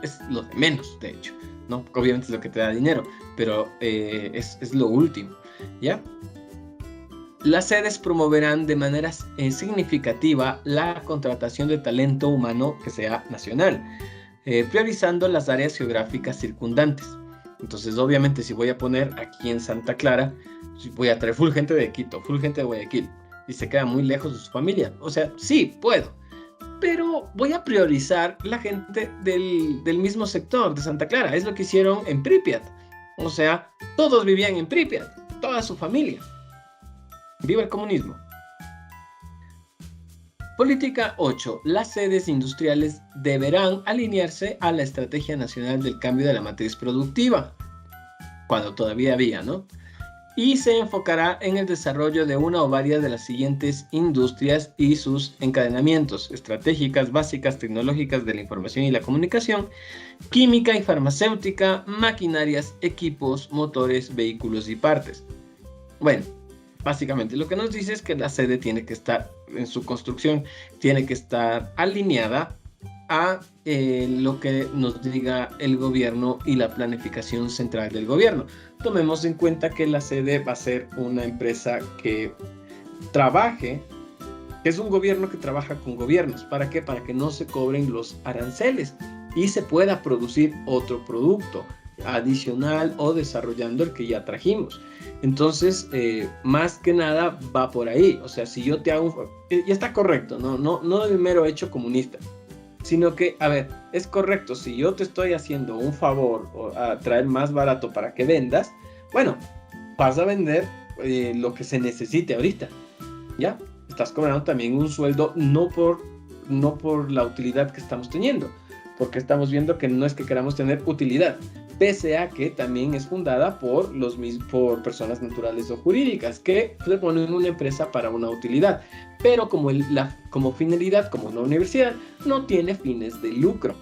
es lo de menos, de hecho, ¿no? Obviamente es lo que te da dinero, pero es lo último, ¿ya? Las sedes promoverán de manera significativa la contratación de talento humano que sea nacional, priorizando las áreas geográficas circundantes. Entonces, obviamente, si voy a poner aquí en Santa Clara, voy a traer full gente de Quito, full gente de Guayaquil, y se queda muy lejos de su familia. O sea, sí, puedo, pero voy a priorizar la gente del mismo sector de Santa Clara. Es lo que hicieron en Pripyat. O sea, todos vivían en Pripyat, toda su familia. ¡Viva el comunismo! Política 8. Las sedes industriales deberán alinearse a la Estrategia Nacional del Cambio de la Matriz Productiva, cuando todavía había, ¿no? y se enfocará en el desarrollo de una o varias de las siguientes industrias y sus encadenamientos: estratégicas, básicas, tecnológicas de la información y la comunicación, química y farmacéutica, maquinarias, equipos, motores, vehículos y partes. Bueno, básicamente lo que nos dice es que la sede tiene que estar, en su construcción, tiene que estar alineada a lo que nos diga el gobierno y la planificación central del gobierno. Tomemos en cuenta que la sede va a ser una empresa que trabaje, es un gobierno que trabaja con gobiernos. ¿Para qué? Para que no se cobren los aranceles y se pueda producir otro producto adicional o desarrollando el que ya trajimos. Entonces, más que nada va por ahí. O sea, si yo te hago, y está correcto, no el mero hecho comunista, sino que, a ver, es correcto, si yo te estoy haciendo un favor o a traer más barato para que vendas, bueno, vas a vender lo que se necesite ahorita, ¿ya? Estás cobrando también un sueldo no por la utilidad que estamos teniendo, porque estamos viendo que no es que queramos tener utilidad, pese a que también es fundada por personas naturales o jurídicas que se ponen una empresa para una utilidad, pero como finalidad, como una universidad, no tiene fines de lucro,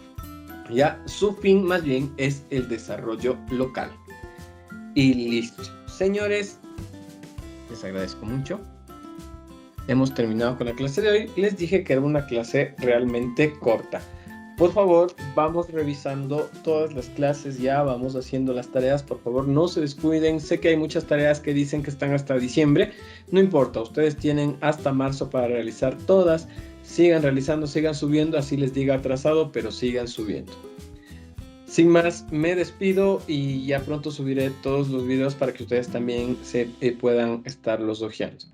ya su fin más bien es el desarrollo local. Y listo, señores, les agradezco mucho. Hemos terminado con la clase de hoy. Les dije que era una clase realmente corta. Por favor, vamos revisando todas las clases ya, vamos haciendo las tareas, por favor, no se descuiden. Sé que hay muchas tareas que dicen que están hasta diciembre, no importa, ustedes tienen hasta marzo para realizar todas. Sigan realizando, sigan subiendo, así les diga atrasado, pero sigan subiendo. Sin más, me despido y ya pronto subiré todos los videos para que ustedes también puedan estarlos hojeando.